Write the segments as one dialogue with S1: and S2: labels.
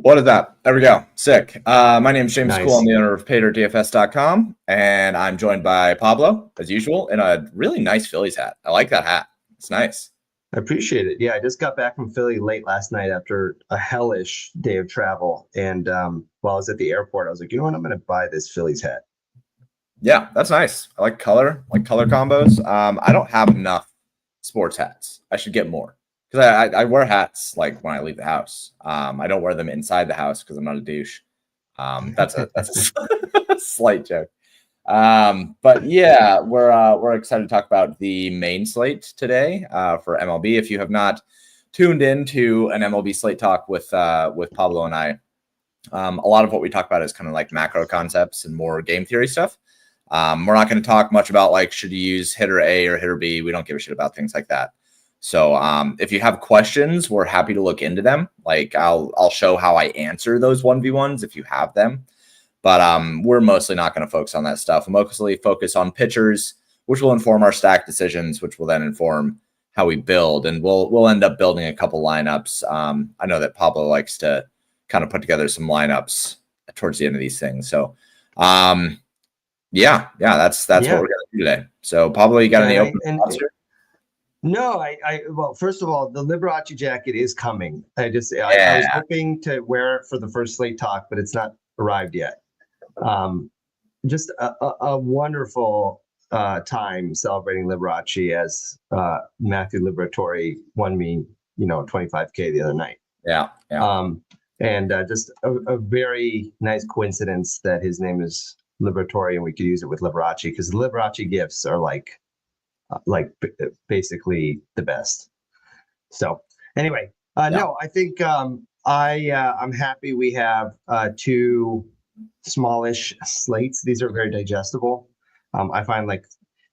S1: What is that? There we go. Sick. My name is James School. I'm
S2: Nice.
S1: the owner of Paydirt DFS.com, and I'm joined by Pablo, as usual, in a really nice Phillies hat. I like that hat. It's nice.
S2: I appreciate it. Yeah, I just got back from Philly late last night after a hellish day of travel. And while I was at the airport, I was like, you know what? I'm going to buy this Phillies hat.
S1: Yeah, that's nice. I like color combos. I don't have enough sports hats. I should get more because I wear hats like when I leave the house. I don't wear them inside the house because I'm not a douche. That's a slight joke. But yeah, we're excited to talk about the main slate today for MLB. If you have not tuned in to an MLB slate talk with Pablo and I, a lot of what we talk about is kind of like macro concepts and more game theory stuff. We're not going to talk much about like should you use hitter A or hitter B. We don't give a shit about things like that. So if you have questions, we're happy to look into them. Like I'll show how I answer those 1v1s if you have them. But we're mostly not going to focus on that stuff. We'll mostly focus on pitchers, which will inform our stack decisions, which will then inform how we build. And we'll end up building a couple lineups. I know that Pablo likes to kind of put together some lineups towards the end of these things. So that's what we're going to do today. So Pablo, you got any open thoughts here?
S2: No, well, first of all, the Liberace jacket is coming. I was hoping to wear it for the first slate talk, but it's not arrived yet. Just a wonderful time celebrating Liberace as Matthew Liberatore won me, $25K the other night.
S1: Yeah.
S2: And just a very nice coincidence that his name is Liberatore and we could use it with Liberace because the Liberace gifts are like basically the best. So anyway, no, I think I'm happy we have two smallish slates. These are very digestible. I find like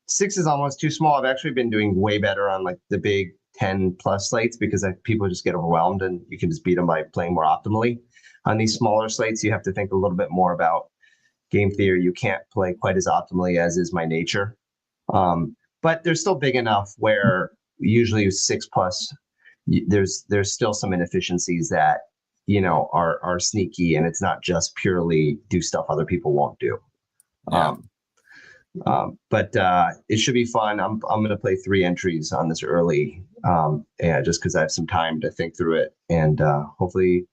S2: 6 is almost too small. I've actually been doing way better on like the big 10 plus slates because people just get overwhelmed and you can just beat them by playing more optimally. On these smaller slates, you have to think a little bit more about game theory. You can't play quite as optimally as is my nature. But they're still big enough where usually 6 plus, there's still some inefficiencies that, are sneaky and it's not just purely do stuff other people won't do.
S1: Yeah.
S2: But it should be fun. I'm going to play 3 entries on this early, just because I have some time to think through it, and hopefully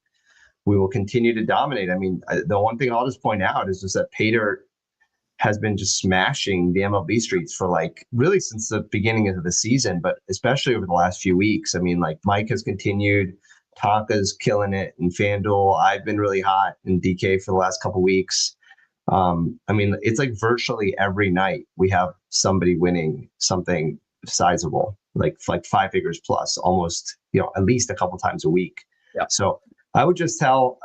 S2: we will continue to dominate. I mean, the one thing I'll just point out is just that Paydirt has been just smashing the MLB streets for like really since the beginning of the season, but especially over the last few weeks. I mean, like Mike has continued, Tonka's killing it, and FanDuel. I've been really hot in DK for the last couple of weeks. I mean, it's like virtually every night we have somebody winning something sizable, like 5 figures plus, almost, at least a couple times a week.
S1: Yeah.
S2: So I would just tell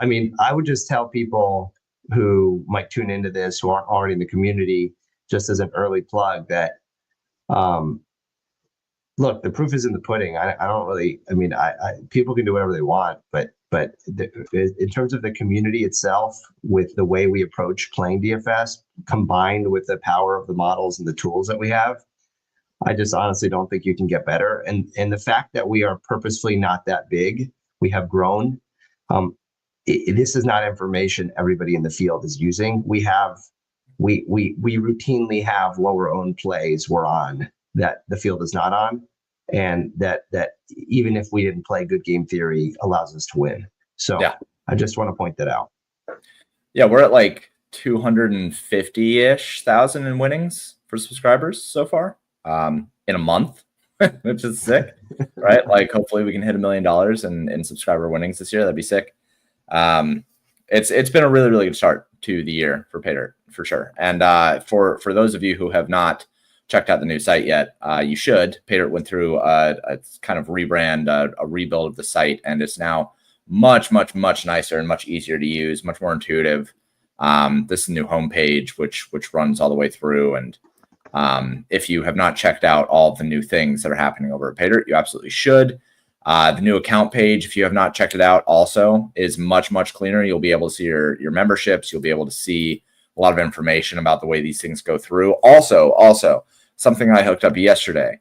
S2: people who might tune into this who aren't already in the community, just as an early plug, that look, the proof is in the pudding. People can do whatever they want, but in terms of the community itself, with the way we approach playing DFS, combined with the power of the models and the tools that we have, I just honestly don't think you can get better. And the fact that we are purposefully not that big, we have grown. This is not information everybody in the field is using. We routinely have lower owned plays we're on that the field is not on, and that even if we didn't play good game theory allows us to win. So yeah. I just want to point that out.
S1: Yeah, we're at like 250-ish thousand in winnings for subscribers so far in a month, which is sick, right? Like hopefully we can hit $1 million in subscriber winnings this year. That'd be sick. It's been a really, really good start to the year for Paydirt for sure. And for those of you who have not checked out the new site yet, you should. Paydirt went through a kind of rebrand, a rebuild of the site, and it's now much, much, much nicer and much easier to use, much more intuitive. This is a new homepage, which runs all the way through. And if you have not checked out all of the new things that are happening over at Paydirt, you absolutely should. The new account page, if you have not checked it out, also is much, much cleaner. You'll be able to see your memberships. You'll be able to see a lot of information about the way these things go through. Also, something I hooked up yesterday.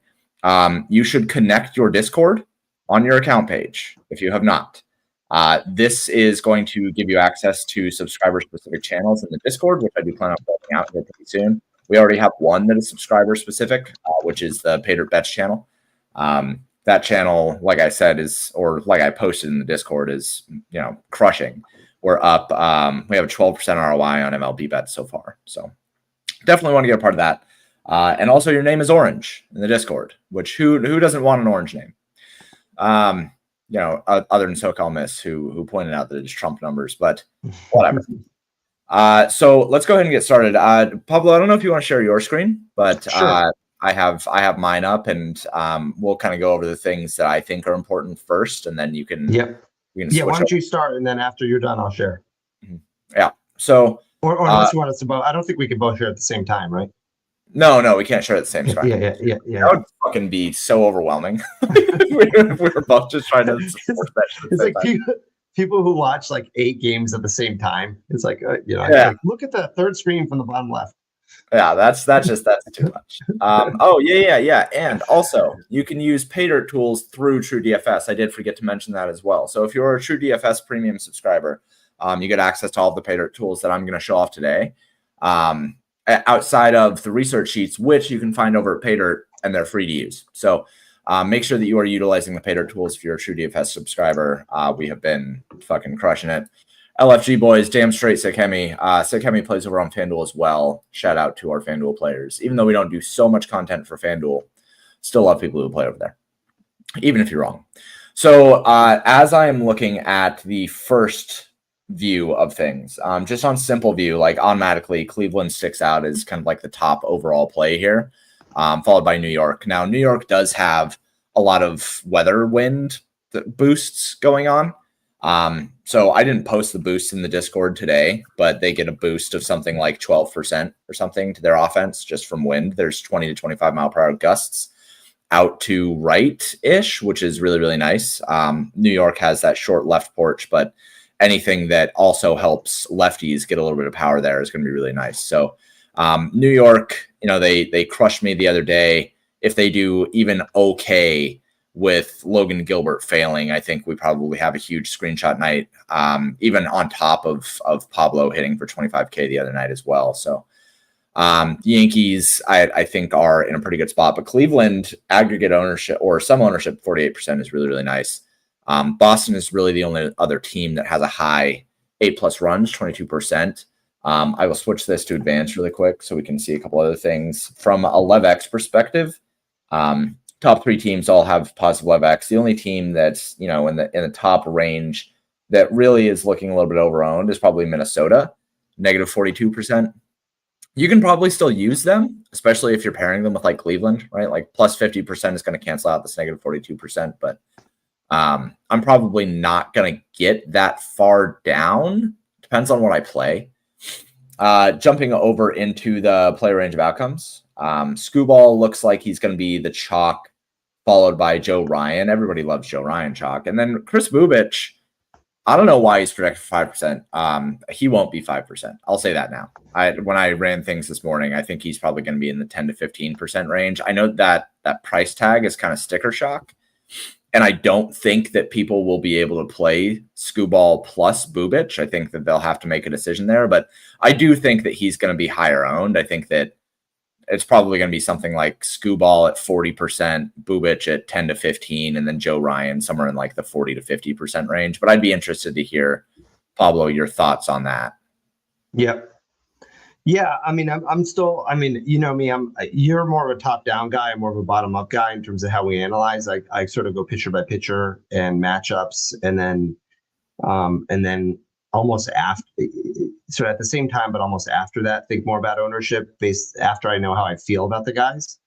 S1: You should connect your Discord on your account page if you have not. This is going to give you access to subscriber-specific channels in the Discord, which I do plan on building out here pretty soon. We already have one that is subscriber-specific, which is the Paydirt Bets channel. That channel, like I said, or like I posted in the Discord, is crushing. We're up. We have a 12% ROI on MLB bets so far. So definitely want to get a part of that. And also, your name is Orange in the Discord, which who doesn't want an orange name? Other than SoCal Miss, who pointed out that it's Trump numbers, but whatever. So let's go ahead and get started. Pablo, I don't know if you want to share your screen, but sure. I have mine up, and we'll kind of go over the things that I think are important first, and then you can.
S2: Yep. Why don't you start, and then after you're done, I'll share.
S1: Yeah. So.
S2: Or unless you want us to both. I don't think we can both share at the same time, right?
S1: No, we can't share at the same time.
S2: Yeah.
S1: That would fucking be so overwhelming. we were both just trying to support that shit.
S2: It's like people who watch like 8 games at the same time. It's like, like, look at the third screen from the bottom left.
S1: Yeah, that's too much. Yeah. And also, you can use Paydirt tools through True DFS. I did forget to mention that as well. So if you're a True DFS premium subscriber, you get access to all of the Paydirt tools that I'm going to show off today. Outside of the research sheets, which you can find over at Paydirt, and they're free to use. So make sure that you are utilizing the Paydirt tools if you're a True DFS subscriber. We have been fucking crushing it. LFG boys, damn straight Sekemi. Sekemi plays over on FanDuel as well. Shout out to our FanDuel players. Even though we don't do so much content for FanDuel, still love people who play over there, even if you're wrong. So as I am looking at the first view of things, just on simple view, like automatically Cleveland sticks out as kind of like the top overall play here, followed by New York. Now, New York does have a lot of weather wind boosts going on. So I didn't post the boost in the Discord today, but they get a boost of something like 12% or something to their offense just from wind. There's 20 to 25 mile per hour gusts out to right-ish, which is really, really nice. New York has that short left porch, but anything that also helps lefties get a little bit of power there is going to be really nice. So New York, they crushed me the other day. If they do even okay with Logan Gilbert failing, I think we probably have a huge screenshot night, even on top of Pablo hitting for 25K the other night as well. So the Yankees, I think, are in a pretty good spot. But Cleveland aggregate ownership or some ownership, 48% is really, really nice. Boston is really the only other team that has a high 8+ runs, 22%. I will switch this to advanced really quick so we can see a couple other things. From a LevX perspective, top 3 teams all have positive LevX. The only team that's in the top range that really is looking a little bit overowned is probably Minnesota, negative 42%. You can probably still use them, especially if you're pairing them with like Cleveland, right? Like plus 50% is going to cancel out this negative 42%, but I'm probably not going to get that far down. Depends on what I play. Jumping over into the player range of outcomes. Skubal looks like he's going to be the chalk, followed by Joe Ryan. Everybody loves Joe Ryan chalk. And then Chris Bubich, I don't know why he's projected 5%. He won't be 5%. I'll say that now. When I ran things this morning, I think he's probably going to be in the 10 to 15% range. I know that price tag is kind of sticker shock. And I don't think that people will be able to play Skubal plus Bubich. I think that they'll have to make a decision there. But I do think that he's going to be higher owned. I think that it's probably going to be something like Skubal at 40%, Bubich at 10 to 15, and then Joe Ryan somewhere in like the 40 to 50% range. But I'd be interested to hear, Pablo, your thoughts on that.
S2: Yep. Yeah, I mean, I'm still, you know me, you're more of a top-down guy, I'm more of a bottom-up guy in terms of how we analyze. I sort of go pitcher by pitcher and matchups, and then almost after, so at the same time, but almost after that, think more about ownership based after I know how I feel about the guys.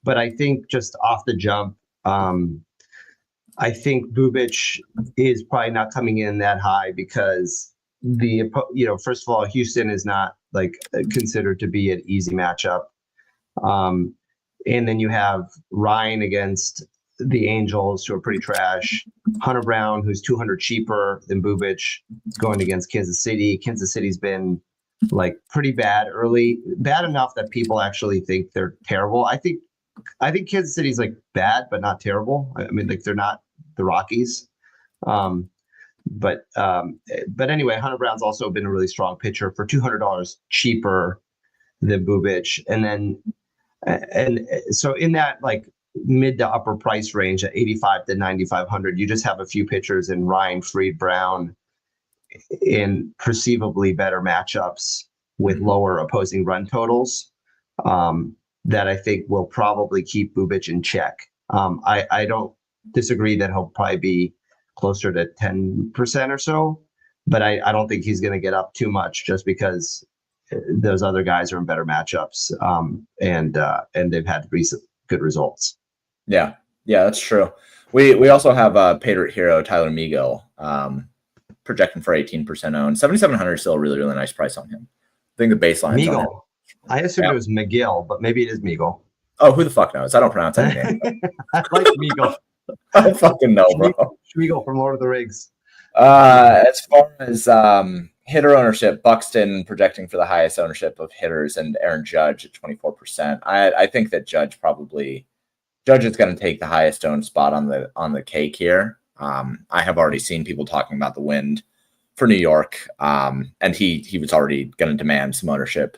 S2: But I think just off the jump, I think Bubich is probably not coming in that high because first of all, Houston is not considered to be an easy matchup. And then you have Ryan against the Angels, who are pretty trash. Hunter Brown, who's 200 cheaper than Bubich, going against Kansas City. Kansas City's been pretty bad early, bad enough that people actually think they're terrible. I think Kansas City's bad, but not terrible. I mean, they're not the Rockies. But anyway, Hunter Brown's also been a really strong pitcher for $200 cheaper than Bubic. And so in that like mid to upper price range at 85 to 9,500, you just have a few pitchers in Ryan, Fried, Brown in perceivably better matchups with lower opposing run totals that I think will probably keep Bubic in check. I don't disagree that he'll probably be closer to 10% or so, but I don't think he's going to get up too much just because those other guys are in better matchups and they've had recent good results.
S1: Yeah, that's true. We also have Paydirt hero Tyler Meagle projecting for 18% owned. 7,700 is still a really, really nice price on him. I think the baseline.
S2: Meagle. I assumed it was McGill, but maybe it is Meagle.
S1: Oh, who the fuck knows? I don't pronounce any name.
S2: I like Meagle.
S1: I don't fucking know, bro.
S2: Meagle from Lord of the Rings.
S1: As far as hitter ownership, Buxton projecting for the highest ownership of hitters, and Aaron Judge at 24%. I think that Judge is going to take the highest owned spot on the cake here. I have already seen people talking about the wind for New York, and he was already going to demand some ownership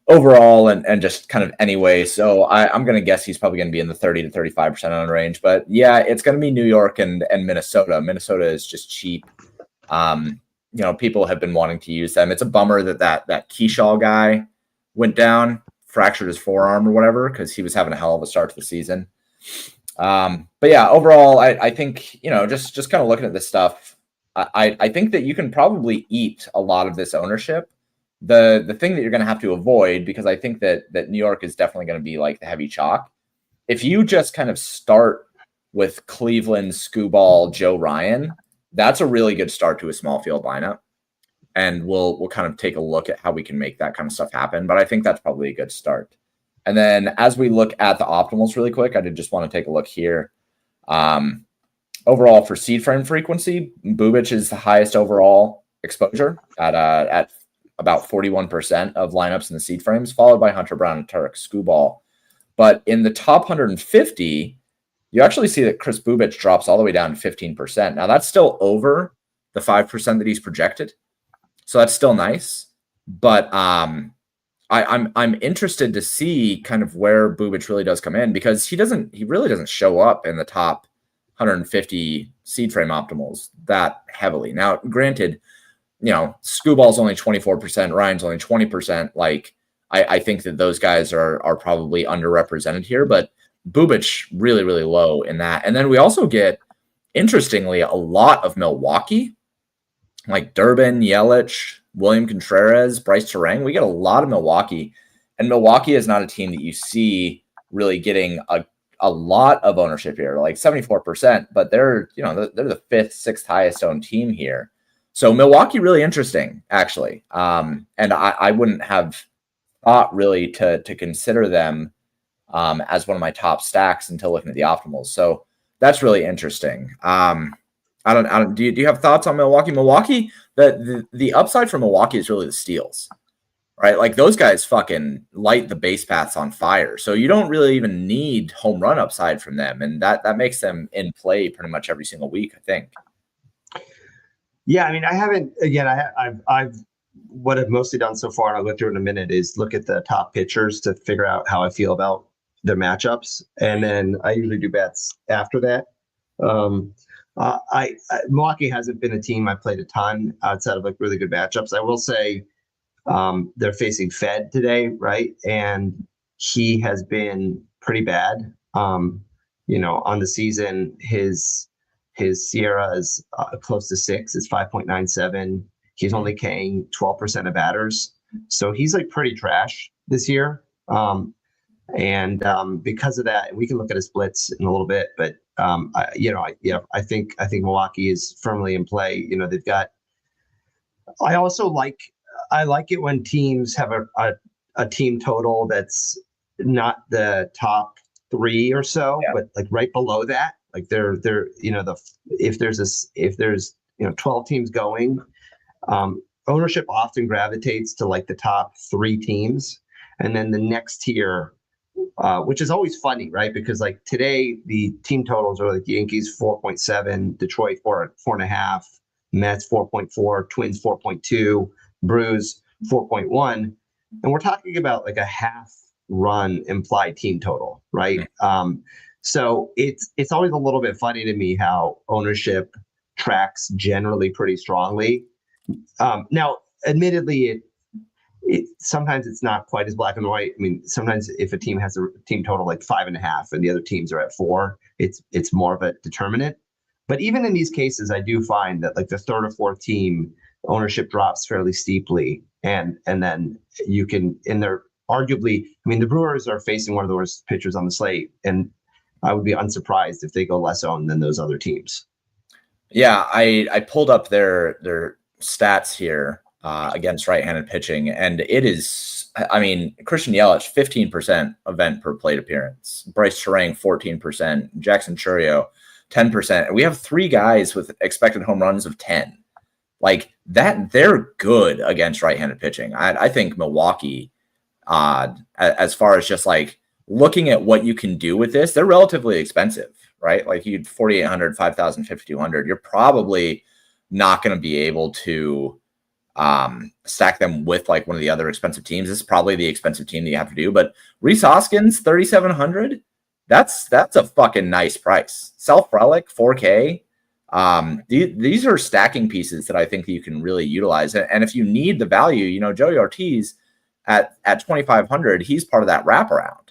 S1: overall and just kind of anyway. So I'm going to guess he's probably going to be in the 30 to 35% owned range. But yeah, it's going to be New York and Minnesota. Minnesota is just cheap. People have been wanting to use them. It's a bummer that Keyshaw guy went down, fractured his forearm or whatever, because he was having a hell of a start to the season. But yeah, overall, I think, just kind of looking at this stuff, I think that you can probably eat a lot of this ownership. The thing that you're going to have to avoid, because I think that New York is definitely going to be like the heavy chalk. If you just kind of start with Cleveland, Skubal, Joe Ryan, that's a really good start to a small field lineup. And we'll kind of take a look at how we can make that kind of stuff happen. But I think that's probably a good start. And then as we look at the optimals really quick, I did just want to take a look here. Overall for seed frame frequency, Bubic is the highest overall exposure at about 41% of lineups in the seed frames, followed by Hunter Brown and Tarek Skubal. But in the top 150, you actually see that Chris Bubic drops all the way down to 15%. Now that's still over the 5% that he's projected. So that's still nice. But I'm interested to see kind of where Bubic really does come in, because he really doesn't show up in the top 150 seed frame optimals that heavily. Now, granted, Skubal's only 24%, Ryan's only 20%. Like, I think that those guys are probably underrepresented here, but Bubic really, really low in that. And then we also get, interestingly, a lot of Milwaukee, like Durbin, Yelich, William Contreras, Bryce Terang. We get a lot of Milwaukee, and Milwaukee is not a team that you see really getting a lot of ownership here, like 74%, but they're the fifth, sixth highest owned team here. So Milwaukee, really interesting, actually. And I wouldn't have thought really to consider them as one of my top stacks until looking at the optimals. So that's really interesting. Do you have thoughts on Milwaukee? Milwaukee, the upside for Milwaukee is really the steals, right? Like, those guys fucking light the base paths on fire. So you don't really even need home run upside from them. And that makes them in play pretty much every single week, I think.
S2: Yeah, I mean, I haven't. Again, I've what I've mostly done so far, and I'll go through in a minute, is look at the top pitchers to figure out how I feel about their matchups, and then I usually do bets after that. Milwaukee hasn't been a team I played a ton outside of like really good matchups. I will say they're facing Fed today, right? And he has been pretty bad. On the season, his Sierra is close to 6. It's 5.97. He's only carrying 12% of batters. So he's like pretty trash this year. Because of that, we can look at his splits in a little bit, but I think Milwaukee is firmly in play. They've got, I like it when teams have a team total that's not the top 3 or so, but like right below that. Like they're if there's 12 teams going, ownership often gravitates to like the top 3 teams, and then the next tier, which is always funny, right? Because like today the team totals are like Yankees 4.7, Detroit 4.5, Mets 4.4, Twins 4.2, Brews 4.1. And we're talking about like a half run implied team total, right? So it's always a little bit funny to me how ownership tracks generally pretty strongly. Now, admittedly, sometimes it's not quite as black and white. I mean, sometimes if a team has a team total like 5.5 and the other teams are at 4, it's more of a determinant. But even in these cases, I do find that like the third or fourth team ownership drops fairly steeply, and then you can, and they're arguably, I mean, the Brewers are facing one of the worst pitchers on the slate, and I would be unsurprised if they go less owned than those other teams.
S1: Yeah, I pulled up their stats here against right-handed pitching, and it is, I mean, Christian Yelich 15% event per plate appearance, Bryce Terang 14%, Jackson Chourio 10%. We have 3 guys with expected home runs of 10. Like that, they're good against right-handed pitching. I think Milwaukee, as far as just like looking at what you can do with this, they're relatively expensive, right? Like you'd 4,800, 5,000, 5,200. You're probably not going to be able to stack them with like one of the other expensive teams. This is probably the expensive team that you have to do. But Rhys Hoskins, 3,700. That's a fucking nice price. Self Relic, 4K. These are stacking pieces that I think that you can really utilize. And if you need the value, you know, Joey Ortiz at 2,500, he's part of that wraparound.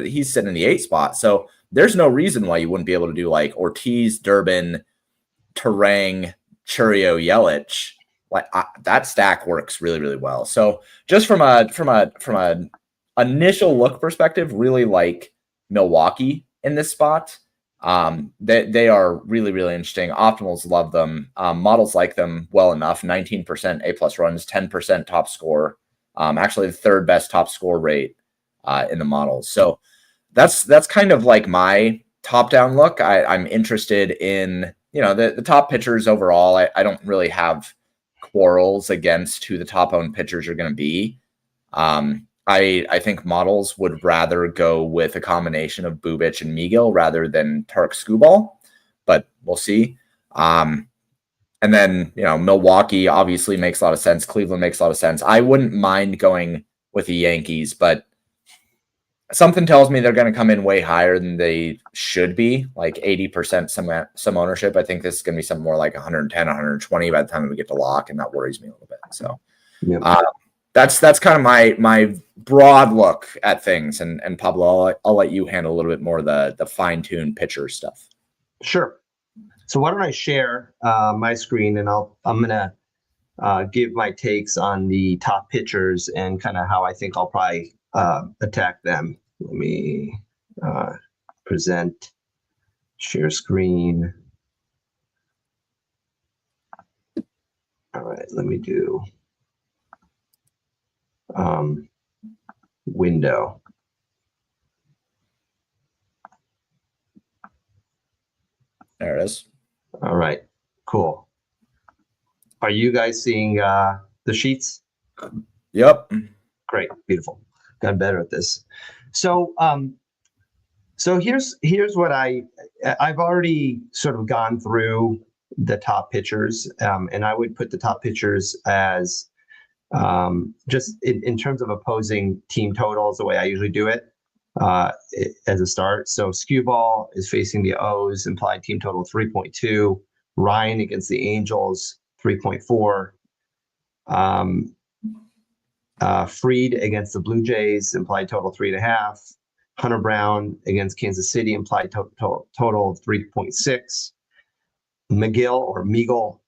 S1: He's sitting in the 8 spot. So there's no reason why you wouldn't be able to do like Ortiz, Durbin, Terang, Chourio, Yelich. Like that stack works really, really well. So just from a initial look perspective, really like Milwaukee in this spot. They are really, really interesting. Optimals love them. Models like them well enough. 19% A+ runs, 10% top score. Actually the 3rd best top score rate in the models. So that's kind of like my top-down look. I'm interested in, you know, the top pitchers overall. I don't really have quarrels against who the top-owned pitchers are going to be. I think models would rather go with a combination of Bubic and Miguel rather than Tarek Skubal, but we'll see. And then, you know, Milwaukee obviously makes a lot of sense. Cleveland makes a lot of sense. I wouldn't mind going with the Yankees, but something tells me they're going to come in way higher than they should be, like 80% some ownership. I think this is going to be something more like 110, 120 by the time we get to lock, and that worries me a little bit. So that's kind of my broad look at things. And Pablo, I'll let you handle a little bit more of the fine-tuned pitcher stuff.
S2: Sure. So why don't I share my screen, and I'm gonna give my takes on the top pitchers and kind of how I think I'll probably attack them. Let me present, share screen. All right, let me do window.
S1: There it is.
S2: All right, cool. Are you guys seeing the sheets?
S1: Yep.
S2: Great, beautiful. Got better at this. So here's what I've already sort of gone through the top pitchers, and I would put the top pitchers as just in terms of opposing team totals, the way I usually do it as a start. So Skubal is facing the O's, implied team total 3.2. Ryan against the Angels, 3.4. Fried against the Blue Jays, implied total 3.5. Hunter Brown against Kansas City, implied total of 3.6. Miguel,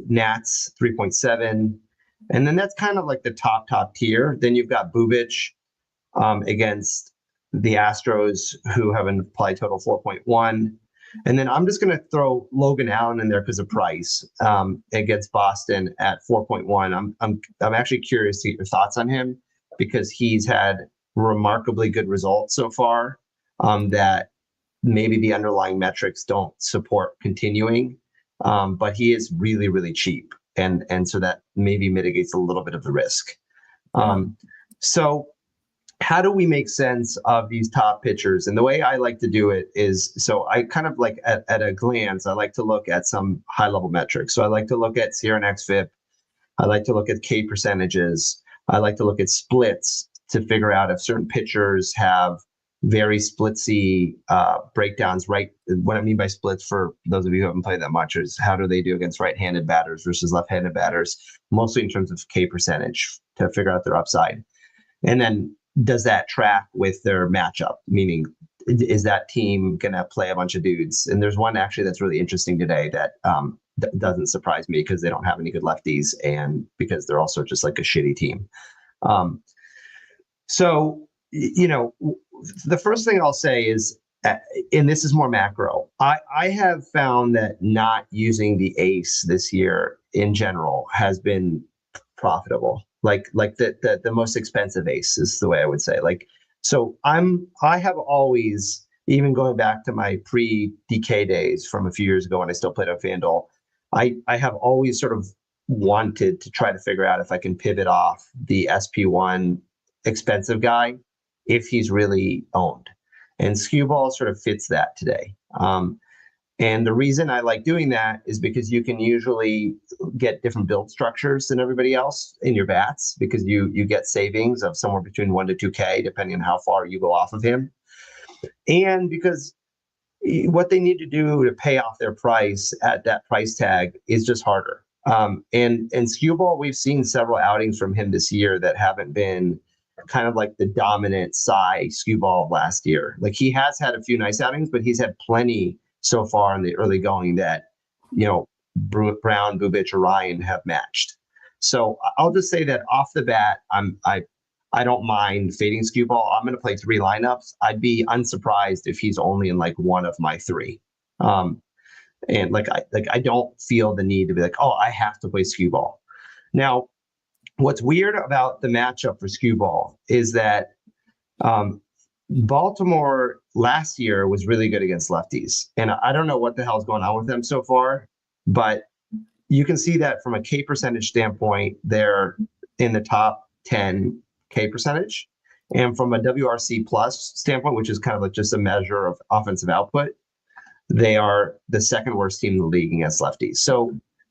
S2: Nats, 3.7. And then that's kind of like the top tier. Then you've got Bubic against the Astros, who have an implied total 4.1. And then I'm just going to throw Logan Allen in there because of price against Boston at 4.1. I'm actually curious to get your thoughts on him because he's had remarkably good results so far that maybe the underlying metrics don't support continuing, but he is really, really cheap. And so that maybe mitigates a little bit of the risk. So how do we make sense of these top pitchers? And the way I like to do it is, so I kind of like at a glance, I like to look at some high level metrics. So I like to look at CR and XFIP. I like to look at K percentages. I like to look at splits to figure out if certain pitchers have very splitsy breakdowns, right? What I mean by splits, for those of you who haven't played that much, is how do they do against right-handed batters versus left-handed batters, mostly in terms of K percentage to figure out their upside. And then does that track with their matchup? Meaning, is that team going to play a bunch of dudes? And there's one actually that's really interesting today that doesn't surprise me because they don't have any good lefties and because they're also just like a shitty team. So, the first thing I'll say is, and this is more macro, I have found that not using the ace this year in general has been profitable. Like the most expensive ace is the way I would say. So I have always, even going back to my pre-DK days from a few years ago when I still played on FanDuel, I have always sort of wanted to try to figure out if I can pivot off the SP1 expensive guy if he's really owned. And Skewball sort of fits that today. And the reason I like doing that is because you can usually get different build structures than everybody else in your bats, because you get savings of somewhere between 1 to 2K, depending on how far you go off of him. And because what they need to do to pay off their price at that price tag is just harder. And Skewball, we've seen several outings from him this year that haven't been kind of like the dominant Skewball of last year. Like, he has had a few nice outings, but he's had plenty so far in the early going that, Brown, Bubic, or Ryan have matched. So I'll just say that off the bat, I don't mind fading Skewball. I'm going to play 3 lineups. I'd be unsurprised if he's only in like one of my 3. And I don't feel the need to be like, oh, I have to play Skewball. Now, what's weird about the matchup for Skewball is that Baltimore last year was really good against lefties. And I don't know what the hell's going on with them so far, but you can see that from a K percentage standpoint, they're in the top 10 K percentage. And from a WRC plus standpoint, which is kind of like just a measure of offensive output, they are the second worst team in the league against lefties.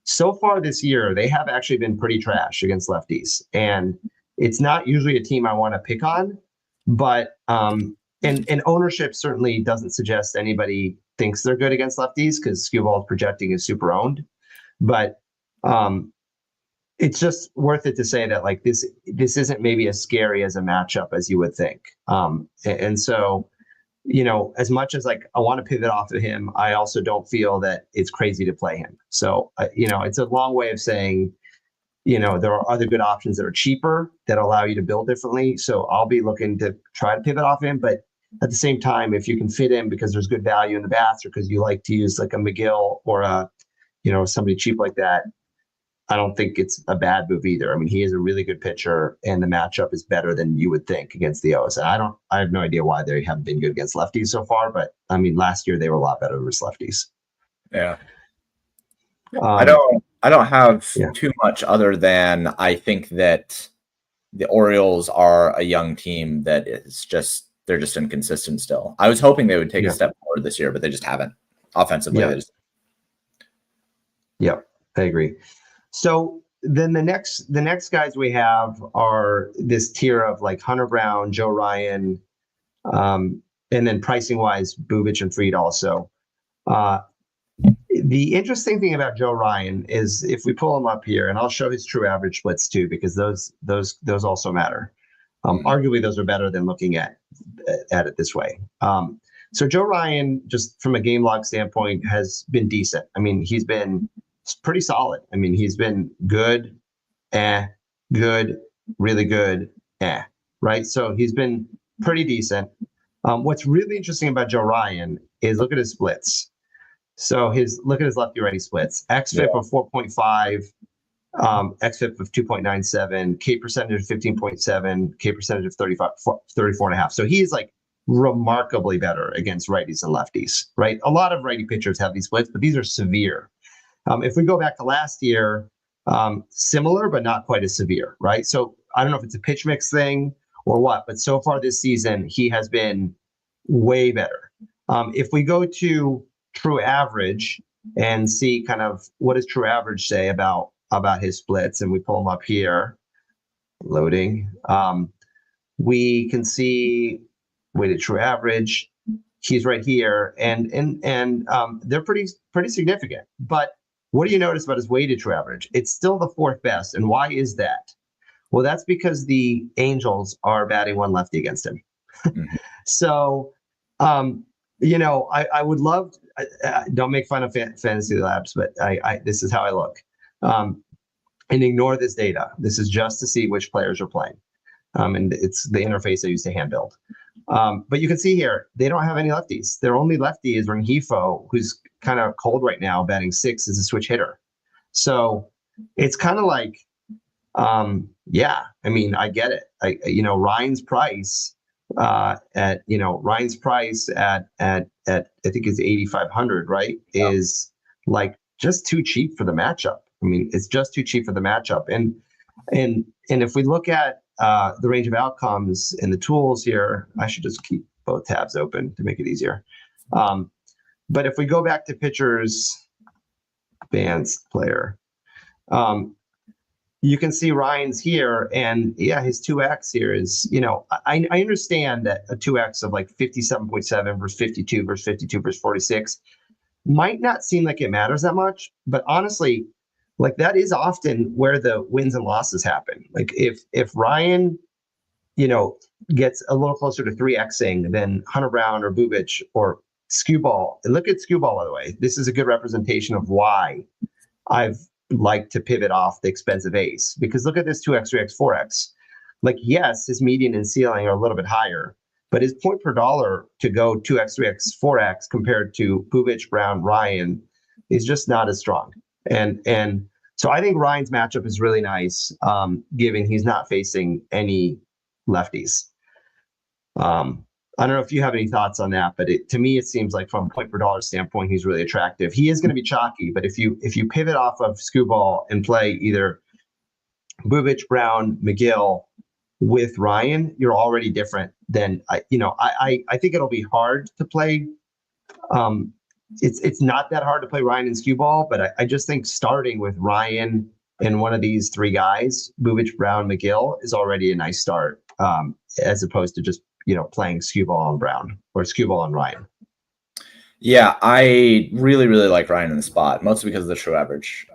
S2: So far this year, they have actually been pretty trash against lefties. And it's not usually a team I want to pick on, but and ownership certainly doesn't suggest anybody thinks they're good against lefties, because Skewball's projecting is super owned. But it's just worth it to say that like this isn't maybe as scary as a matchup as you would think. And so, as much as like I want to pivot off of him, I also don't feel that it's crazy to play him. So, it's a long way of saying, there are other good options that are cheaper that allow you to build differently. So I'll be looking to try to pivot off him. But at the same time, if you can fit in because there's good value in the bats, or because you like to use like a McGill or a, somebody cheap like that, I don't think it's a bad move either. I mean, he is a really good pitcher, and the matchup is better than you would think against the O's. And I have no idea why they haven't been good against lefties so far, but I mean, last year they were a lot better versus lefties.
S1: Yeah. I don't have too much other than I think that the Orioles are a young team that they're just inconsistent still. I was hoping they would take a step forward this year, but they just haven't offensively.
S2: Yeah, I agree. So then the next guys we have are this tier of like Hunter Brown, Joe Ryan, and then pricing wise, Bubic and Fried also. The interesting thing about Joe Ryan is if we pull him up here, and I'll show his true average splits too, because those also matter. Arguably, those are better than looking at it this way. So Joe Ryan, just from a game log standpoint, has been decent. I mean, he's been pretty solid. I mean, he's been good, good, really good, right? So he's been pretty decent. What's really interesting about Joe Ryan is look at his splits. So look at his lefty-righty splits. XFIP of 4.5, XFIP of 2.97, K percentage of 15.7, K percentage of 34.5. So he's like remarkably better against righties and lefties, right? A lot of righty pitchers have these splits, but these are severe. If we go back to last year, similar, but not quite as severe, right? So I don't know if it's a pitch mix thing or what, but so far this season, he has been way better. If we go to true average and see kind of what does true average say about his splits, and we pull them up here, loading, we can see weighted true average. He's right here, and they're pretty significant. But what do you notice about his weighted true average? It's still the fourth best, and why is that? Well, that's because the Angels are batting one lefty against him.
S1: Mhm.
S2: So, I would love. Don't make fun of fantasy labs, but this is how I look, and ignore this data. This is just to see which players are playing, and it's the interface I use to hand build. But you can see here, they don't have any lefties. Their only lefty is Rengifo, who's kind of cold right now, batting 6 as a switch hitter. So it's kind of like, yeah, I mean, I get it. Ryan's price at I think is 8,500, right? Yeah. Is like just too cheap for the matchup. I mean, it's just too cheap for the matchup. And if we look at the range of outcomes and the tools here, I should just keep both tabs open to make it easier. But if we go back to pitchers, advanced player, you can see Ryan's here, and yeah, his 2x here is, I understand that a 2x of like 57.7 versus 52 versus 52 versus 46 might not seem like it matters that much, but honestly, like that is often where the wins and losses happen. Like if Ryan, gets a little closer to 3xing than Hunter Brown or Bubic or Skewball. And look at Skewball, by the way. This is a good representation of why I've liked to pivot off the expensive ace. Because look at this 2x, 3x, 4x. Like, yes, his median and ceiling are a little bit higher, but his point per dollar to go 2x, 3x, 4x compared to Bubic, Brown, Ryan is just not as strong. And so I think Ryan's matchup is really nice, given he's not facing any lefties. I don't know if you have any thoughts on that, but to me, it seems like from a point per dollar standpoint, he's really attractive. He is going to be chalky, but if you pivot off of Skewball and play either Bubic, Brown, McGill with Ryan, you're already different than I think it'll be hard to play. It's not that hard to play Ryan and Skewball, but I just think starting with Ryan and one of these three guys, Bubic, Brown, McGill, is already a nice start, as opposed to just playing Skewball on Brown or Skewball on Ryan.
S1: Yeah, I really, really like Ryan in the spot, mostly because of the true average.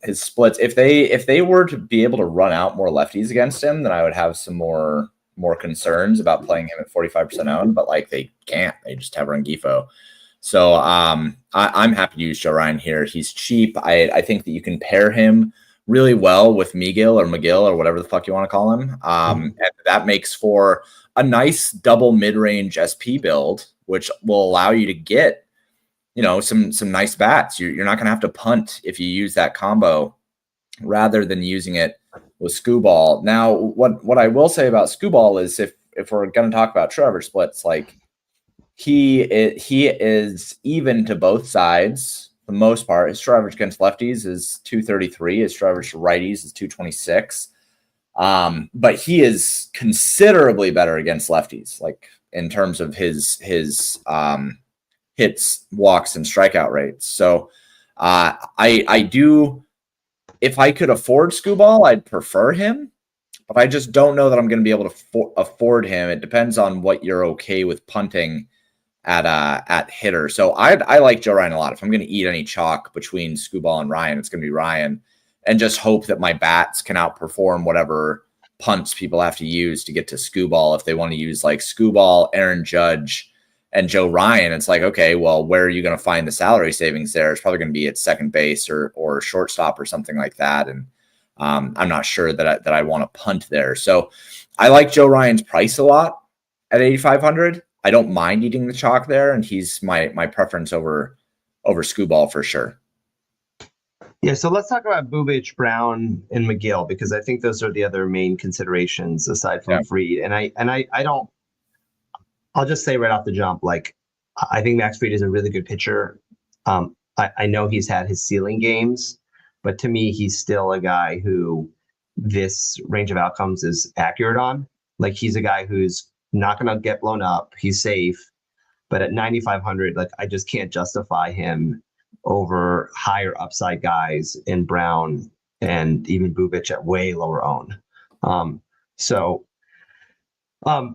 S1: His splits, if they were to be able to run out more lefties against him, then I would have some more concerns about playing him at 45% owned, but like they can't. They just have Rengifo. So I'm happy to use Joe Ryan here. He's cheap. I think that you can pair him really well with McGill or whatever the fuck you want to call him. And that makes for a nice double mid-range SP build, which will allow you to get, some nice bats. You're not going to have to punt if you use that combo rather than using it with Skewball. Now, what I will say about Skewball is if we're going to talk about true average splits, like he is even to both sides for the most part. His true average against lefties is 233. His true average to righties is 226. But he is considerably better against lefties, like in terms of his hits, walks, and strikeout rates. So I do, if I could afford Skewball, I'd prefer him, but I just don't know that I'm going to be able to afford him. It depends on what you're okay with punting at hitter. So I like Joe Ryan a lot. If I'm going to eat any chalk between Skewball and Ryan, it's going to be Ryan, and just hope that my bats can outperform whatever punts people have to use to get to Skewball. If they want to use like Skewball, Aaron Judge, and Joe Ryan, it's like, okay, well, where are you going to find the salary savings there? It's probably going to be at second base or shortstop or something like that. And I'm not sure that I want to punt there. So I like Joe Ryan's price a lot at 8,500. I don't mind eating the chalk there, and he's my preference over Skewball for sure.
S2: Yeah, so let's talk about Bubic, Brown, and McGill, because I think those are the other main considerations aside from Fried. And I don't. I'll just say right off the jump, like I think Max Fried is a really good pitcher. I know he's had his ceiling games, but to me, he's still a guy who this range of outcomes is accurate on. Like he's a guy who's not going to get blown up. He's safe. But at 9,500, like I just can't justify him over higher upside guys in Brown and even Bubic at way lower own. So, I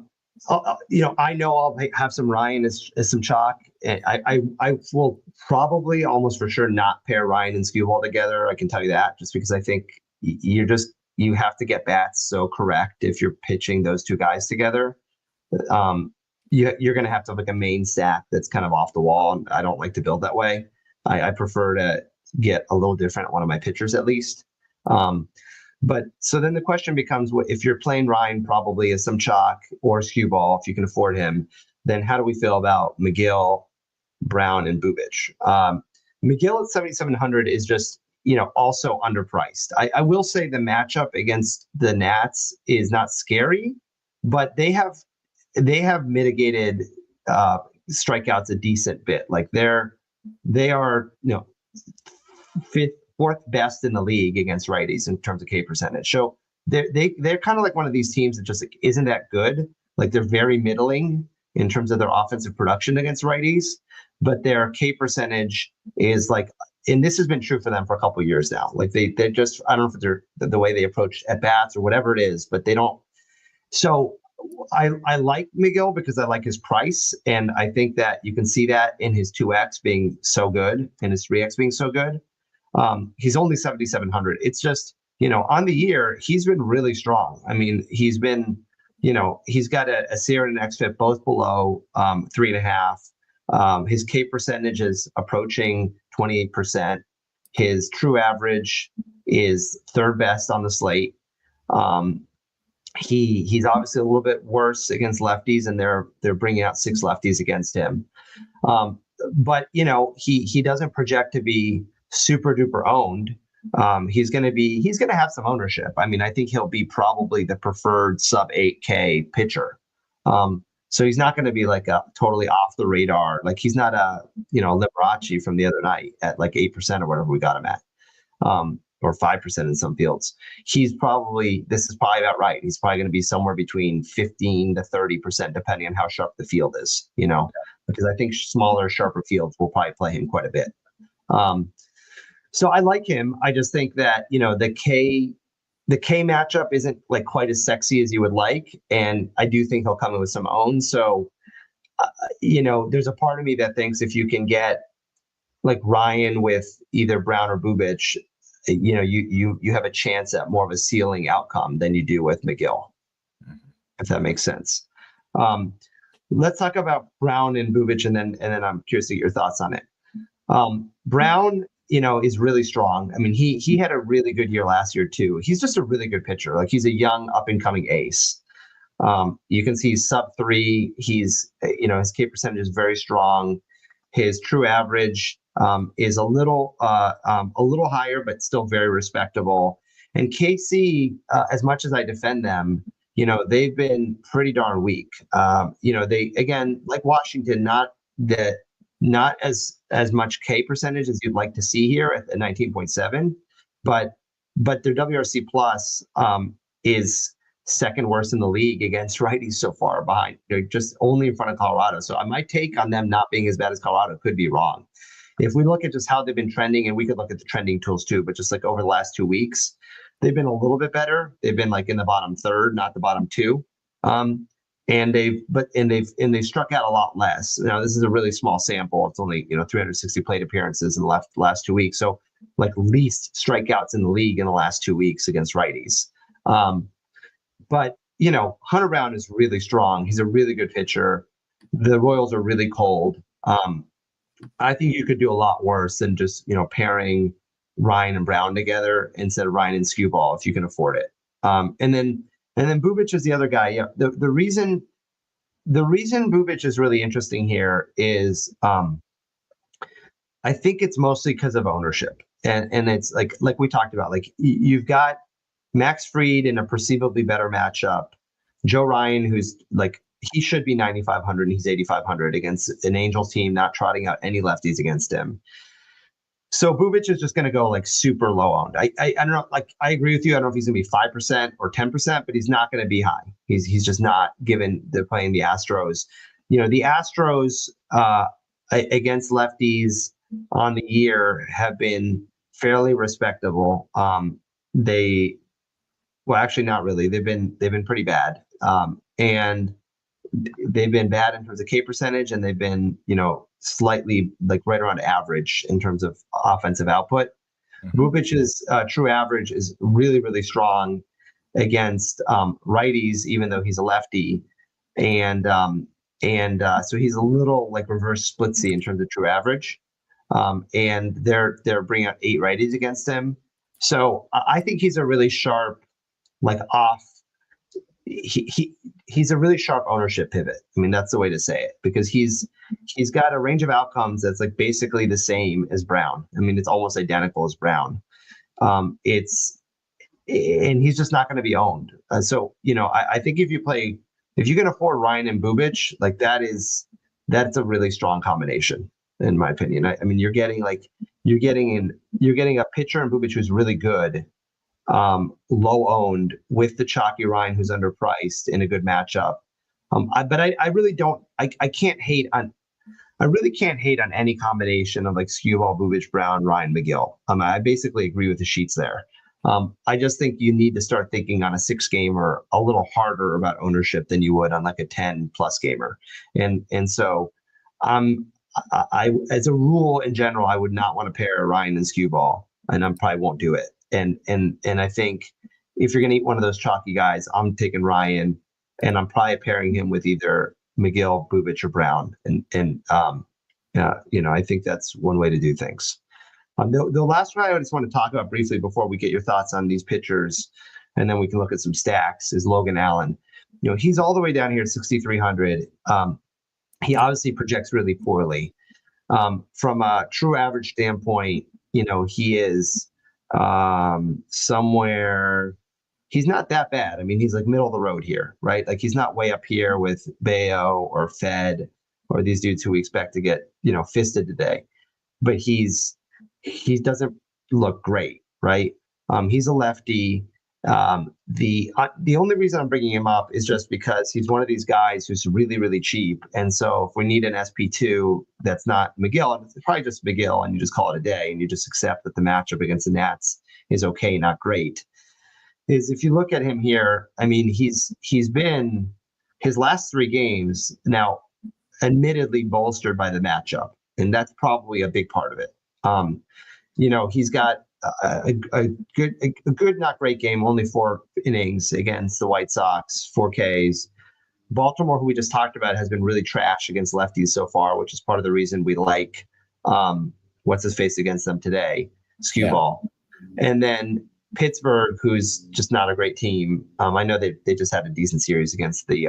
S2: know I'll have some Ryan as some chalk. And I will probably almost for sure not pair Ryan and Skewball together. I can tell you that just because I think you have to get bats so correct if you're pitching those two guys together. You're going to have to have like a main stack that's kind of off the wall. And I don't like to build that way. I prefer to get a little different at one of my pitchers at least. But so then the question becomes, what if you're playing Ryan probably as some chalk or Skewball, if you can afford him, then how do we feel about McGill, Brown, and Bubic? McGill at 7,700 is just, also underpriced. I will say the matchup against the Nats is not scary, but they have mitigated strikeouts a decent bit. Like they are, fourth best in the league against righties in terms of K percentage. So they're kind of like one of these teams that just like isn't that good. Like they're very middling in terms of their offensive production against righties, but their K percentage is like, and this has been true for them for a couple of years now. Like they just, I don't know if they're the way they approach at bats or whatever it is, but they don't. So I like McGill because I like his price, and I think that you can see that in his 2x being so good and his 3x being so good. He's only 7,700. It's just, on the year, he's been really strong. I mean, he's been, he's got a SEER and an XFIP both below 3.5. His K percentage is approaching 28%. His true average is third best on the slate. He's obviously a little bit worse against lefties, and they're bringing out 6 lefties against him. But he doesn't project to be super duper owned. He's going to have some ownership. I mean, I think he'll be probably the preferred sub 8K pitcher. So he's not going to be like a totally off the radar. Like he's not a Liberace from the other night at like 8% or whatever we got him at. Or 5% in some fields. This is probably about right. He's probably going to be somewhere between 15 to 30%, depending on how sharp the field is, because I think smaller, sharper fields will probably play him quite a bit. So I like him. I just think that, the K matchup isn't like quite as sexy as you would like. And I do think he'll come in with some own. So, there's a part of me that thinks if you can get like Ryan with either Brown or Bubic, you have a chance at more of a ceiling outcome than you do with McGill, if that makes sense. Let's talk about Brown and Bubic, and then I'm curious to get your thoughts on it. Brown, is really strong. I mean, he had a really good year last year too. He's just a really good pitcher. Like he's a young up and coming ace. You can see he's sub 3. He's, his K percentage is very strong. His true average is a little higher, but still very respectable. And KC, as much as I defend them, they've been pretty darn weak. They, again, like Washington, not as much K percentage as you'd like to see here at 19.7, but their WRC plus is second worst in the league against righties so far behind. They're just only in front of Colorado. So my take on them not being as bad as Colorado could be wrong. If we look at just how they've been trending, and we could look at the trending tools too, but just like over the last 2 weeks, they've been a little bit better. They've been like in the bottom third, not the bottom 2. And they've struck out a lot less. Now this is a really small sample. It's only 360 plate appearances in the last 2 weeks. So like least strikeouts in the league in the last 2 weeks against righties. But Hunter Brown is really strong. He's a really good pitcher. The Royals are really cold. I think you could do a lot worse than just pairing Ryan and Brown together instead of Ryan and Skewball if you can afford it. And then Bubic is the other guy. Yeah, the reason Bubic is really interesting here is I think it's mostly because of ownership, and it's like we talked about. Like you've got Max Fried in a perceivably better matchup, Joe Ryan, who's like he should be 9,500 and he's 8,500 against an Angels team not trotting out any lefties against him. So Bubic is just going to go like super low owned. I don't know. Like I agree with you. I don't know if he's going to be 5% or 10%, but he's not going to be high. He's just not, given they're playing the Astros. The Astros against lefties on the year have been fairly respectable. Well, actually, not really. They've been pretty bad, and they've been bad in terms of K percentage, and they've been slightly like right around average in terms of offensive output. Bubic's true average is really, really strong against righties, even though he's a lefty, and so he's a little like reverse splitsy in terms of true average. And they're bringing out 8 righties against him, so I think he's a really sharp, like off. He's a really sharp ownership pivot. I mean, that's the way to say it, because he's got a range of outcomes that's like basically the same as Brown. I mean, it's almost identical as Brown. And he's just not going to be owned. So I think if you can afford Ryan and Bubic, like that's a really strong combination in my opinion. I mean, you're getting a pitcher in Bubic who's really good, low owned, with the chalky Ryan who's underpriced in a good matchup. But I really don't. I can't hate on. I really can't hate on any combination of like Skewball, Bubic, Brown, Ryan, McGill. I basically agree with the sheets there. I just think you need to start thinking on a 6-gamer a little harder about ownership than you would on like a 10+ gamer. And so I as a rule in general, I would not want to pair Ryan and Skewball, and I probably won't do it. And I think if you're going to eat one of those chalky guys, I'm taking Ryan, and I'm probably pairing him with either McGill, Bubic, or Brown. And I think that's one way to do things. The last one I just want to talk about briefly before we get your thoughts on these pitchers, and then we can look at some stacks, is Logan Allen. He's all the way down here at 6,300. He obviously projects really poorly. From a true average standpoint, he is somewhere. He's not that bad. I mean, he's like middle of the road here, right? Like he's not way up here with Bayo or Fed or these dudes who we expect to get, fisted today. But he doesn't look great, right? He's a lefty. The only reason I'm bringing him up is just because he's one of these guys who's really, really cheap. And so if we need an SP2 that's not McGill, it's probably just McGill, and you just call it a day, and you just accept that the matchup against the Nats is okay, not great. Is if you look at him here, I mean, he's been his last 3 games now, admittedly bolstered by the matchup, and that's probably a big part of it. He's got a good, not great game, only 4 innings against the White Sox, 4 Ks. Baltimore, who we just talked about, has been really trash against lefties so far, which is part of the reason we like what's his face against them today, Skewball. Yeah. And then Pittsburgh, who's just not a great team. I know they just had a decent series against the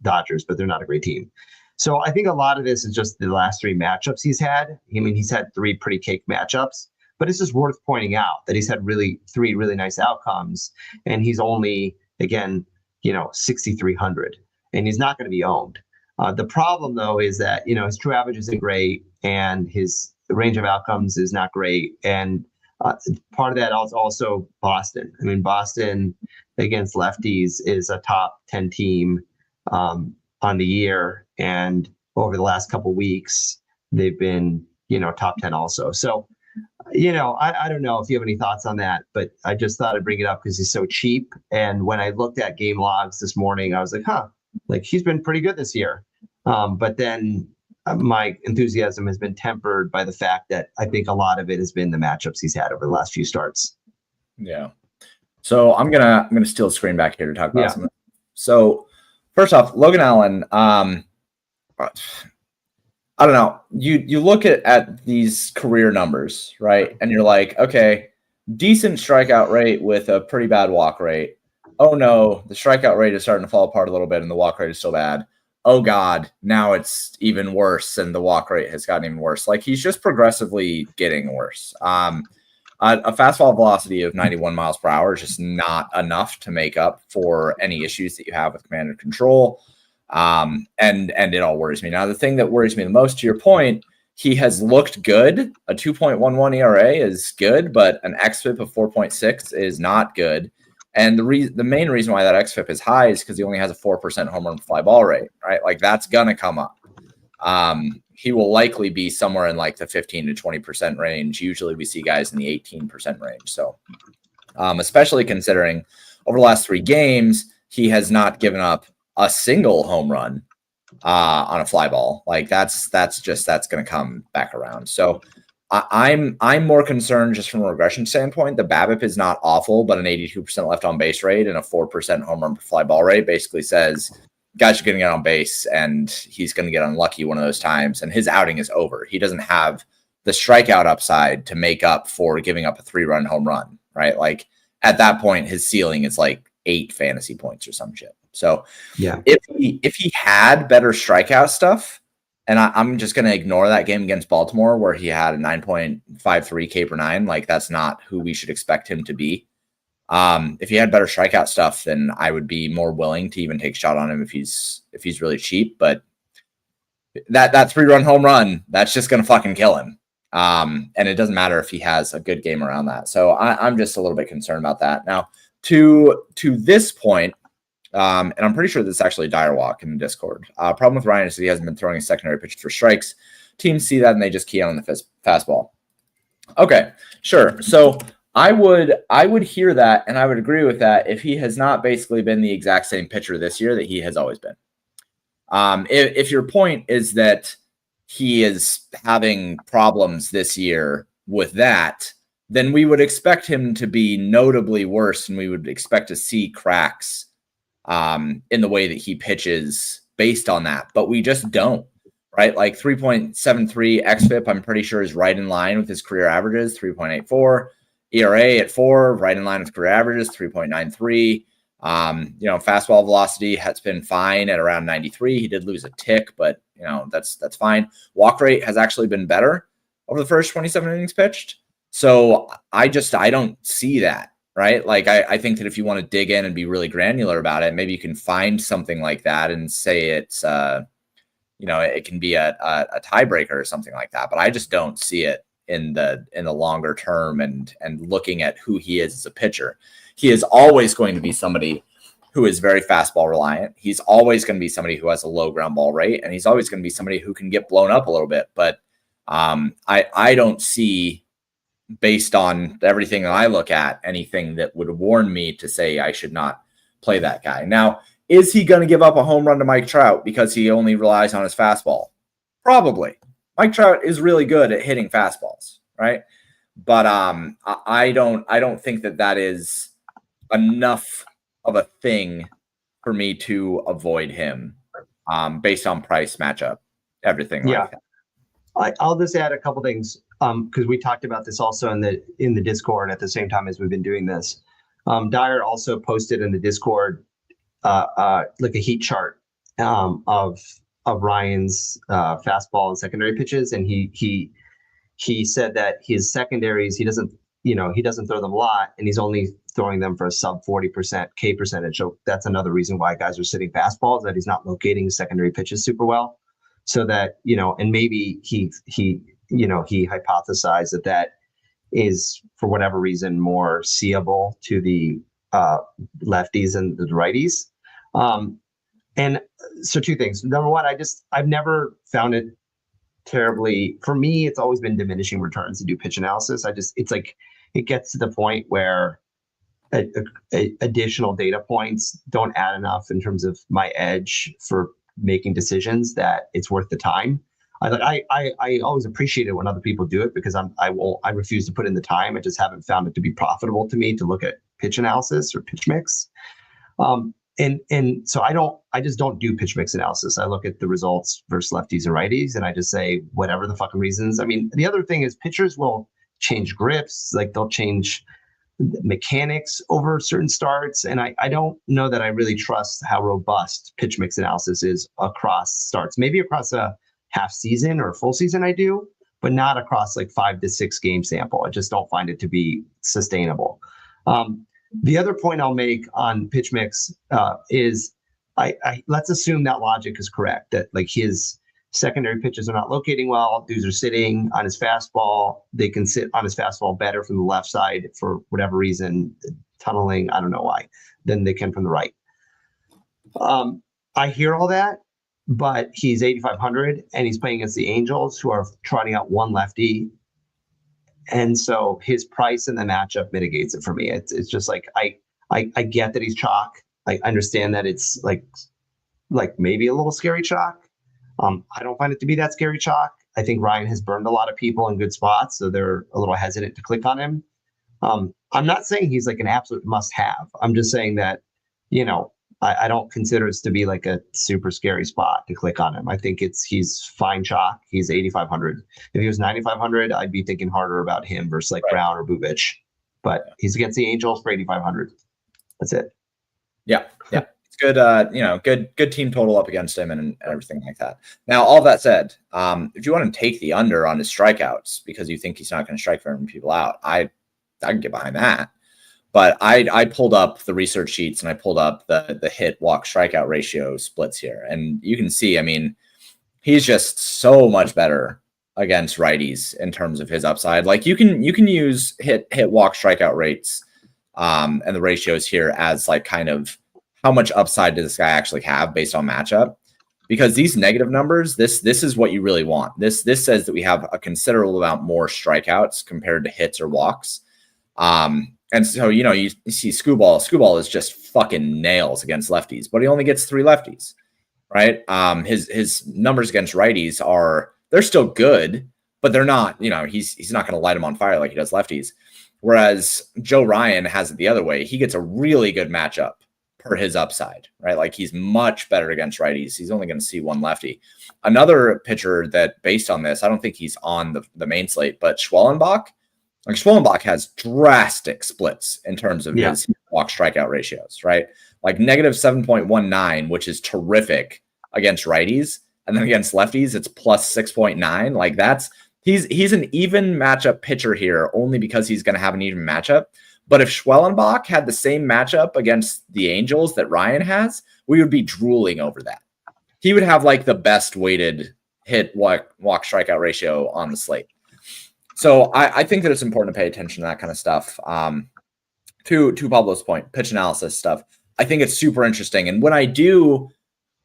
S2: Dodgers, but they're not a great team. So I think a lot of this is just the last 3 matchups he's had. I mean, he's had 3 pretty cake matchups, but it's just worth pointing out that he's had 3 really nice outcomes, and he's only, again, 6,300, and he's not going to be owned. The problem, though, is that, his true average isn't great, and his range of outcomes is not great. And part of that is also Boston. I mean, Boston against lefties is a top 10 team on the year, and over the last couple of weeks, they've been, top 10 also. So, I don't know if you have any thoughts on that, but I just thought I'd bring it up because he's so cheap. And when I looked at game logs this morning, I was like, like he's been pretty good this year. But then my enthusiasm has been tempered by the fact that I think a lot of it has been the matchups he's had over the last few starts.
S1: Yeah. So I'm gonna steal the screen back here to talk about something. So first off, Logan Allen, I don't know. You look at these career numbers, right? And you're like, okay, decent strikeout rate with a pretty bad walk rate. Oh no, the strikeout rate is starting to fall apart a little bit and the walk rate is still bad. Oh God, now it's even worse and the walk rate has gotten even worse. Like he's just progressively getting worse. A fastball velocity of 91 miles per hour is just not enough to make up for any issues that you have with command and control. And it all worries me. Now, the thing that worries me the most, to your point, he has looked good. A 2.11 ERA is good, but an xFIP of 4.6 is not good. And the main reason why that xFIP is high is because he only has a 4% home run fly ball rate, right? Like that's gonna come up. He will likely be somewhere in like the 15 to 20% range. Usually we see guys in the 18% range. So especially considering over the last 3 games, he has not given up a single home run on a fly ball. Like that's going to come back around. So I'm more concerned just from a regression standpoint. The BABIP is not awful, but an 82% left on base rate and a 4% home run per fly ball rate basically says guys are going to get on base and he's going to get unlucky one of those times and his outing is over. He doesn't have the strikeout upside to make up for giving up a 3-run home run, right? Like at that point, his ceiling is like 8 fantasy points or some shit. So
S2: yeah,
S1: if he had better strikeout stuff, and I'm just going to ignore that game against Baltimore where he had a 9.53 K per 9, like that's not who we should expect him to be. If he had better strikeout stuff, then I would be more willing to even take a shot on him if he's really cheap. But that 3-run home run, that's just going to fucking kill him. And it doesn't matter if he has a good game around that. So I'm just a little bit concerned about that. Now, to this point, and I'm pretty sure this is actually Dire Walk in the Discord. Problem with Ryan is that he hasn't been throwing secondary pitches for strikes. Teams see that and they just key on the fastball. Okay, sure. So I would hear that and I would agree with that if he has not basically been the exact same pitcher this year that he has always been. If your point is that he is having problems this year with that, then we would expect him to be notably worse and we would expect to see cracks in the way that he pitches based on that. But we just don't, right? Like 3.73 xFIP, I'm pretty sure is right in line with his career averages, 3.84. ERA at 4, right in line with career averages, 3.93. Fastball velocity has been fine at around 93. He did lose a tick, but that's fine. Walk rate has actually been better over the first 27 innings pitched. So I don't see that, right? Like I think that if you want to dig in and be really granular about it, maybe you can find something like that and say it's it can be a tiebreaker or something like that. But I just don't see it in the longer term and looking at who he is as a pitcher. He is always going to be somebody who is very fastball reliant. He's always going to be somebody who has a low ground ball rate, and he's always going to be somebody who can get blown up a little bit. But I don't see, based on everything that I look at, anything that would warn me to say I should not play that guy. Now, is he going to give up a home run to Mike Trout because he only relies on his fastball? Probably. Mike Trout is really good at hitting fastballs, right? But I don't think that is enough of a thing for me to avoid him based on price, matchup, everything like that.
S2: I'll just add a couple things because we talked about this also in the Discord at the same time as we've been doing this. Dyer also posted in the Discord like a heat chart of Ryan's fastball and secondary pitches, and he said that his secondaries he doesn't throw them a lot, and he's only throwing them for a sub 40% K percentage. So that's another reason why guys are sitting fastballs, that he's not locating secondary pitches super well. So that, and maybe he hypothesized that is for whatever reason more seeable to the lefties and the righties. And so 2 things. Number one, I've never found it terribly, for me, it's always been diminishing returns to do pitch analysis. It's like, it gets to the point where additional data points don't add enough in terms of my edge for making decisions that it's worth the time. I always appreciate it when other people do it because I refuse to put in the time. I just haven't found it to be profitable to me to look at pitch analysis or pitch mix. And so I just don't do pitch mix analysis. I look at the results versus lefties and righties, and I just say whatever the fucking reasons. I mean, the other thing is pitchers will change grips, like they'll change mechanics over certain starts. And I don't know that I really trust how robust pitch mix analysis is across starts. Maybe across a half season or a full season I do, but not across like 5 to 6 game sample. I just don't find it to be sustainable. The other point I'll make on pitch mix is I let's assume that logic is correct, that like his secondary pitches are not locating well. Dudes are sitting on his fastball. They can sit on his fastball better from the left side for whatever reason, tunneling, I don't know why, than they can from the right. I hear all that, but he's 8,500 and he's playing against the Angels, who are trotting out one lefty. And so his price in the matchup mitigates it for me. It's just like, I get that he's chalk. I understand that it's like maybe a little scary chalk. I don't find it to be that scary chalk. I think Ryan has burned a lot of people in good spots, so they're a little hesitant to click on him. I'm not saying he's like an absolute must-have. I'm just saying that, I don't consider it to be like a super scary spot to click on him. I think he's fine chalk. He's 8,500. If he was 9,500, I'd be thinking harder about him versus like Brown or Bubich. But he's against the Angels for 8,500. That's it.
S1: Yeah. It's good, good team total up against him and everything like that. Now, all that said, if you want to take the under on his strikeouts because you think he's not going to strike very many people out, I can get behind that. But I pulled up the research sheets and I pulled up the hit walk strikeout ratio splits here. And you can see, I mean, he's just so much better against righties in terms of his upside. Like you can use hit walk strikeout rates and the ratios here as like kind of how much upside does this guy actually have based on matchup? Because these negative numbers, this is what you really want. This says that we have a considerable amount more strikeouts compared to hits or walks. And so, you see Screwball. Screwball is just fucking nails against lefties, but he only gets 3 lefties, right? His numbers against righties they're still good, but they're not, he's not going to light them on fire like he does lefties. Whereas Joe Ryan has it the other way. He gets a really good matchup per his upside, right? Like he's much better against righties. He's only going to see 1 lefty. Another pitcher that based on this, I don't think he's on the main slate, but Schwellenbach. Like Schwellenbach has drastic splits in terms of his walk strikeout ratios, right? Like negative 7.19, which is terrific against righties. And then against lefties, it's plus 6.9. Like he's an even matchup pitcher here only because he's going to have an even matchup. But if Schwellenbach had the same matchup against the Angels that Ryan has, we would be drooling over that. He would have like the best weighted hit walk strikeout ratio on the slate. So I think that it's important to pay attention to that kind of stuff. To Pablo's point, pitch analysis stuff, I think it's super interesting. And when I do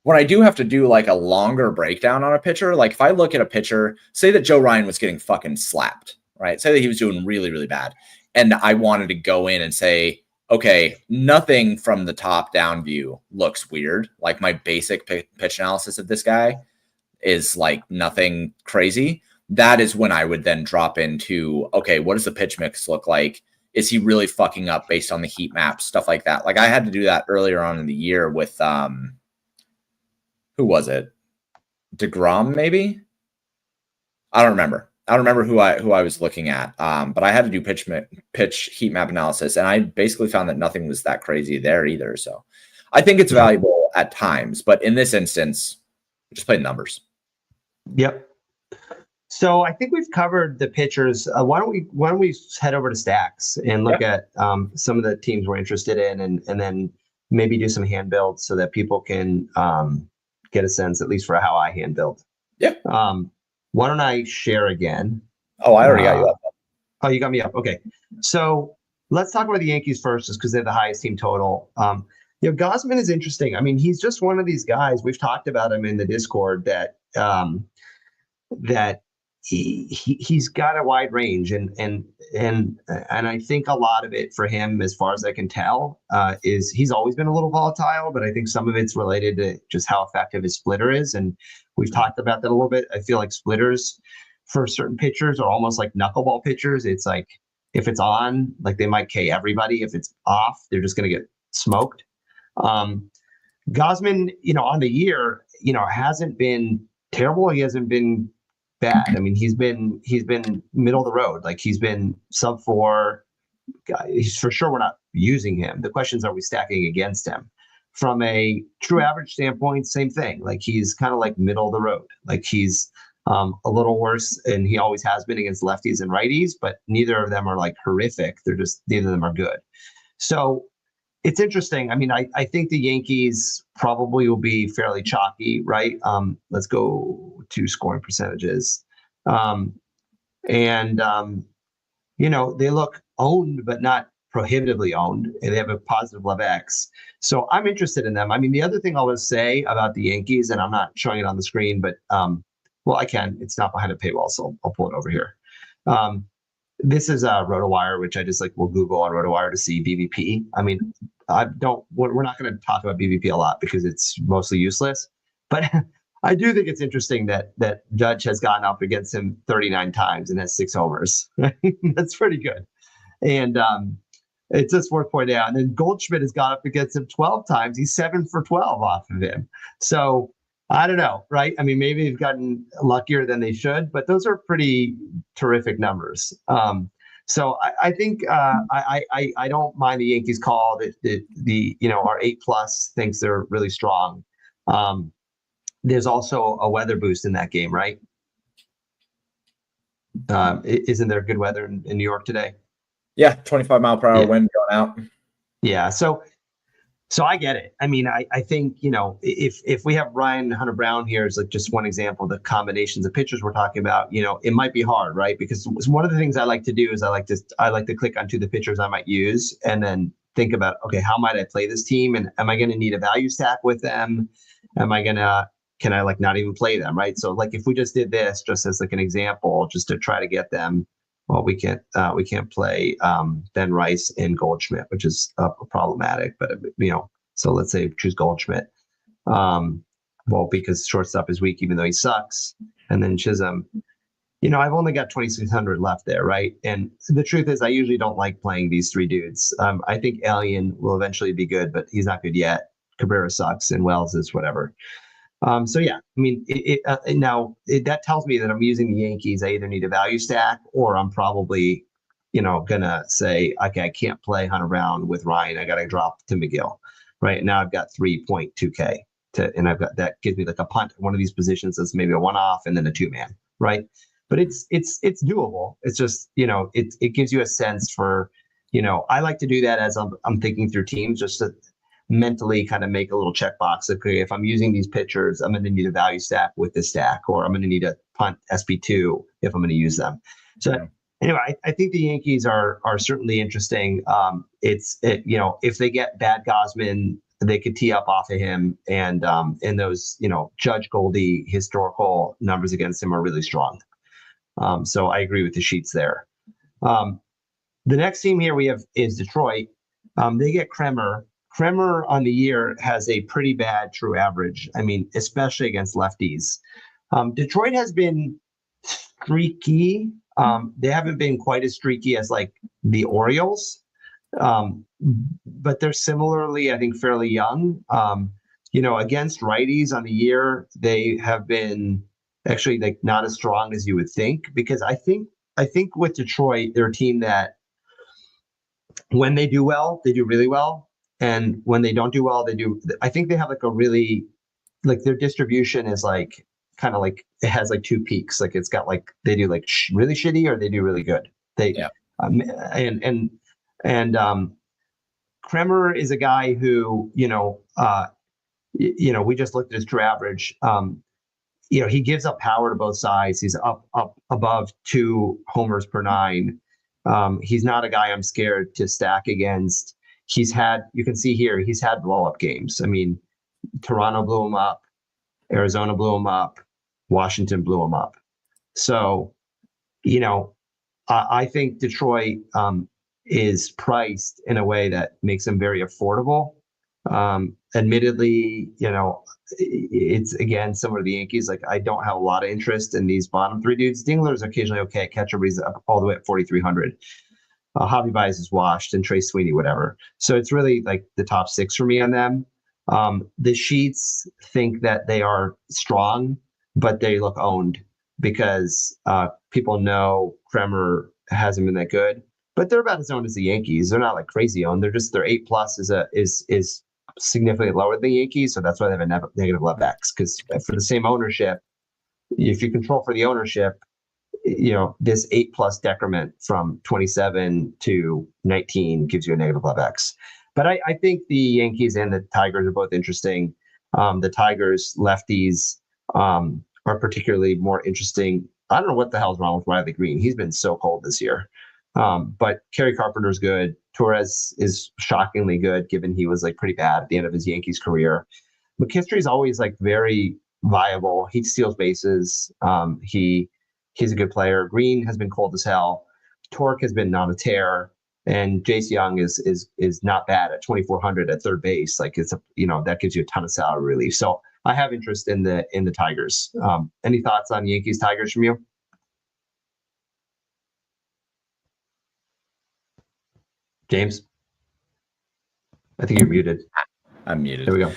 S1: have to do like a longer breakdown on a pitcher, like if I look at a pitcher, say that Joe Ryan was getting fucking slapped, right? Say that he was doing really, really bad. And I wanted to go in and say, okay, nothing from the top down view looks weird. Like my basic pitch analysis of this guy is like nothing crazy. That is when I would then drop into, okay, what does the pitch mix look like? Is he really fucking up based on the heat map, stuff like that? Like I had to do that earlier on in the year with, who was it? DeGrom, maybe? I don't remember who I was looking at. But I had to do pitch heat map analysis, and I basically found that nothing was that crazy there either. So I think it's valuable at times, but in this instance, we just played numbers.
S2: Yep. So I think we've covered the pitchers. Why don't we head over to stacks and look at some of the teams we're interested in, and then maybe do some hand builds so that people can get a sense, at least for how I hand build.
S1: Yeah.
S2: Why don't I share again?
S1: Oh, I already got you up.
S2: Oh, you got me up. Okay. So let's talk about the Yankees first, just because they're the highest team total. Gausman is interesting. I mean, he's just one of these guys. We've talked about him in the Discord that he's got a wide range, and I think a lot of it for him, as far as I can tell, is he's always been a little volatile, but I think some of it's related to just how effective his splitter is, and we've talked about that a little bit. I feel like splitters for certain pitchers are almost like knuckleball pitchers. It's like if it's on, like they might K everybody. If it's off, they're just going to get smoked. Gausman, on the year, hasn't been terrible. He hasn't been bad. I mean, he's been middle of the road. Like he's been sub 4. He's for sure we're not using him. The question is, are we stacking against him? From a true average standpoint, same thing. Like he's kind of like middle of the road. Like he's a little worse, and he always has been against lefties and righties, but neither of them are like horrific. They're just, neither of them are good. So it's interesting. I mean, I think the Yankees probably will be fairly chalky, right? Let's go to scoring percentages. Um, and they look owned, but not prohibitively owned. And they have a positive love X. So I'm interested in them. I mean, the other thing I will say about the Yankees, and I'm not showing it on the screen, but well, I can. It's not behind a paywall, so I'll pull it over here. This is RotoWire, which I just will Google on RotoWire to see BVP. I mean, we're not going to talk about BVP a lot because it's mostly useless, but I do think it's interesting that Judge has gone up against him 39 times and has 6 homers. That's pretty good. And it's just worth pointing out. And then Goldschmidt has gone up against him 12 times. He's 7 for 12 off of him. So I don't know, right? I mean, maybe they've gotten luckier than they should, but those are pretty terrific numbers. So I think I don't mind the Yankees call that our 8+ thinks they're really strong. There's also a weather boost in that game, right? Isn't there good weather in New York today?
S1: Yeah, 25-mile-per-hour wind going out.
S2: Yeah, so I get it. I mean, I think, if we have Ryan Hunter Brown here as just one example, the combinations of pitchers we're talking about, it might be hard, right? Because one of the things I like to do is I like to click onto the pitchers I might use and then think about, okay, how might I play this team? And am I going to need a value stack with them? Can I not even play them, right? So if we just did this just as an example, just to try to get them, well, we can't play Ben Rice and Goldschmidt, which is problematic. But so let's say choose Goldschmidt. Well, because shortstop is weak, even though he sucks, and then Chisholm. I've only got 2,600 left there, right? And the truth is, I usually don't like playing these 3 dudes. I think Alien will eventually be good, but he's not good yet. Cabrera sucks, and Wells is whatever. So yeah, I mean, that tells me that I'm using the Yankees. I either need a value stack or I'm probably, gonna say, okay, I can't play Hunter Brown with Ryan. I got to drop to McGill. Right now, I've got 3.2K and I've got that gives me a punt. One of these positions that's maybe a one-off and then a 2-man, right? But it's doable. It's just it gives you a sense for I like to do that as I'm thinking through teams just to mentally kind of make a little checkbox. Okay, if I'm using these pitchers, I'm going to need a value stack with this stack, or I'm going to need a punt SP2 if I'm going to use them. So anyway, I think the Yankees are certainly interesting. If they get bad Gosman, they could tee up off of him, and those Judge Goldie historical numbers against him are really strong. So I agree with the sheets there. The next team here we have is Detroit. They get Kremer. Kremer on the year has a pretty bad true average. I mean, especially against lefties. Detroit has been streaky. They haven't been quite as streaky as the Orioles, but they're similarly, I think, fairly young. Against righties on the year, they have been actually not as strong as you would think, because I think with Detroit, they're a team that when they do well, they do really well. And when they don't do well, I think they have a really, their distribution is kind of it has 2 peaks. It's got they do really shitty or they do really good. Kremer is a guy who, we just looked at his true average. He gives up power to both sides. He's up above 2 homers per 9. He's not a guy I'm scared to stack against. You can see here, he's had blow-up games. I mean, Toronto blew him up, Arizona blew him up, Washington blew him up. So, I think Detroit is priced in a way that makes him very affordable. Admittedly, it's again similar to the Yankees. I don't have a lot of interest in these bottom 3 dudes. Dingler is occasionally okay at catcher, but he's up all the way at 4,300. Javi Baez is washed, and Trey Sweeney, whatever. So it's really the top 6 for me on them. The sheets think that they are strong, but they look owned because people know Kremer hasn't been that good. But they're about as owned as the Yankees. They're not crazy owned. They're just their 8+ is significantly lower than the Yankees, so that's why they have a negative love X. Because for the same ownership, if you control for the ownership, this 8+ decrement from 27 to 19 gives you a negative love X. But I think the Yankees and the Tigers are both interesting. The Tigers lefties are particularly more interesting. I don't know what the hell's wrong with Riley Green. He's been so cold this year. But Kerry Carpenter's good. Torres is shockingly good, given he was like pretty bad at the end of his Yankees career. McKinstry's always like very viable. He steals bases. He's a good player. Green has been cold as hell. Torque has been on a tear, and Jace Young is not bad at 2,400 at third base. Like it's that gives you a ton of salary relief. So I have interest in the Tigers. Any thoughts on Yankees Tigers from you? James, I think you're muted.
S1: I'm muted.
S2: There we go.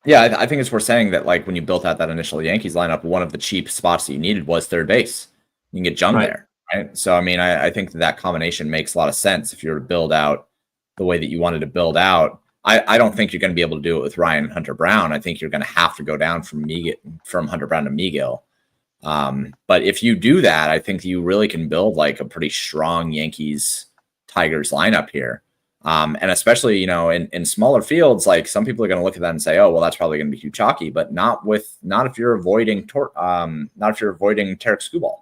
S1: Yeah, I think it's worth saying that like when you built out that initial Yankees lineup, one of the cheap spots that you needed was third base. You can get Jung there, right? So I mean, I think that combination makes a lot of sense if you were to build out the way that you wanted to build out. I don't think you're going to be able to do it with Ryan and Hunter Brown. I think you're going to have to go down from Hunter Brown to Miguel. But if you do that, I think you really can build like a pretty strong Yankees Tigers lineup here. And especially, in smaller fields, like some people are going to look at that and say, oh, well, that's probably going to be too chalky, but not if you're avoiding Tarik Skubal.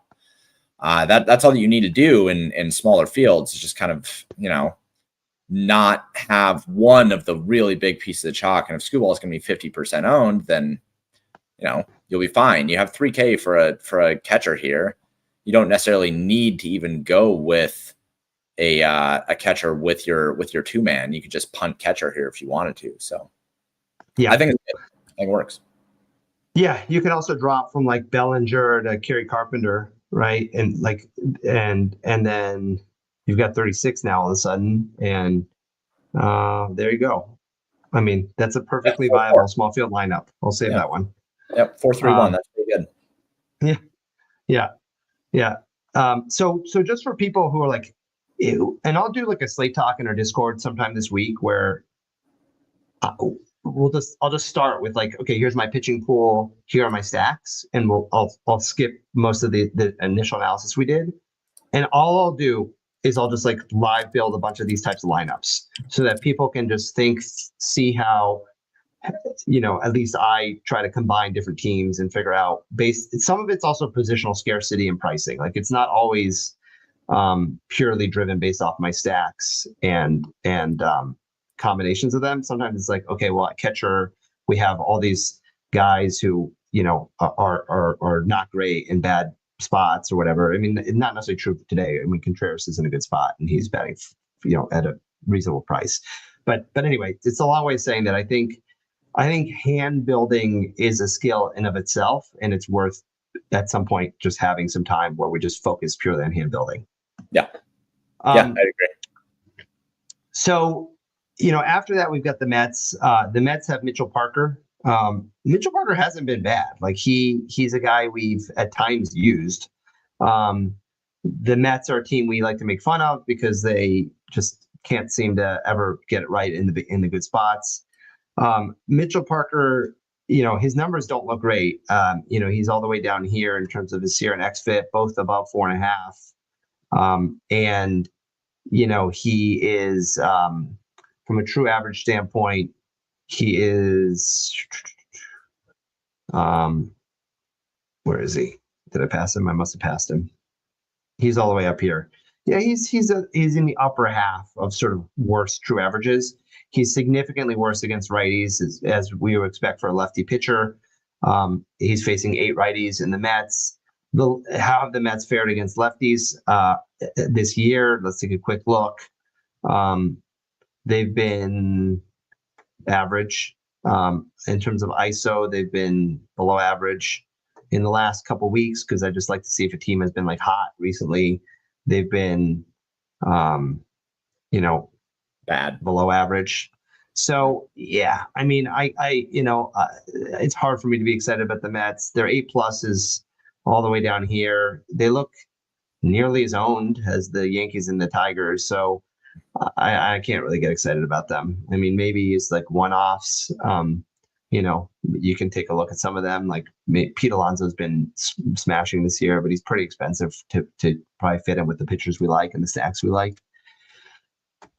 S1: That's all that you need to do in smaller fields is just kind of, not have one of the really big pieces of chalk. And if Skubal is going to be 50% owned, then, you'll be fine. You have 3K for a catcher here. You don't necessarily need to even go with a catcher with your 2-man. You could just punt catcher here if you wanted to. So yeah, I think it works.
S2: Yeah, you can also drop from like Bellinger to Kerry Carpenter, right? And like and then you've got 36 now all of a sudden, and there you go. I mean, that's a perfectly viable small field lineup. I'll save that one.
S1: Yep, 4-3-1. That's pretty
S2: good. Yeah. So just for people who are like, ew, and I'll do like a Slate Talk in our Discord sometime this week where I'll just start with like, okay, here's my pitching pool, here are my stacks, and I'll skip most of the initial analysis we did, and all I'll do is I'll just like live build a bunch of these types of lineups so that people can just see how, at least I try to combine different teams and figure out some of it's also positional scarcity and pricing. Like it's not always purely driven based off my stacks and combinations of them. Sometimes it's like, okay, well, at catcher, we have all these guys who, are not great in bad spots or whatever. I mean, it's not necessarily true for today. I mean, Contreras is in a good spot and he's batting, at a reasonable price. But anyway, it's a long way of saying that I think hand building is a skill in of itself, and it's worth at some point just having some time where we just focus purely on hand building.
S1: Yeah. I agree.
S2: So, after that, we've got the Mets. The Mets have Mitchell Parker. Mitchell Parker hasn't been bad. Like he's a guy we've at times used. The Mets are a team we like to make fun of because they just can't seem to ever get it right in the good spots. Mitchell Parker, his numbers don't look great. He's all the way down here in terms of his SEER and XFIP, both above 4.5. And he is from a true average standpoint, he is where is he? Did I pass him? I must have passed him. He's all the way up here. Yeah, he's in the upper half of sort of worst true averages. He's significantly worse against righties, as we would expect for a lefty pitcher. He's facing 8 righties in the Mets. How have the Mets fared against lefties this year? Let's take a quick look. They've been average. In terms of ISO, they've been below average in the last couple of weeks because I just like to see if a team has been like hot recently. They've been,
S1: bad,
S2: below average. So yeah, I mean, it's hard for me to be excited about the Mets. Their A+ is all the way down here. They look nearly as owned as the Yankees and the Tigers. So I can't really get excited about them. I mean, maybe it's like one-offs. You can take a look at some of them. Like Pete Alonso's been smashing this year, but he's pretty expensive to probably fit in with the pitchers we like and the stacks we like.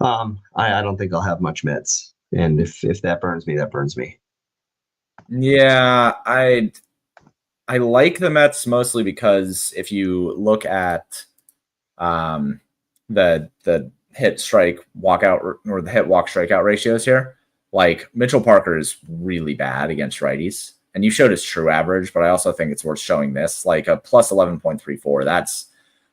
S2: I don't think I'll have much Mets, and if that burns me, that burns me.
S1: Yeah, I like the Mets mostly because if you look at the hit strike walkout or the hit walk strikeout ratios here, like Mitchell Parker is really bad against righties, and you showed his true average, but I also think it's worth showing this, like a plus 11.34.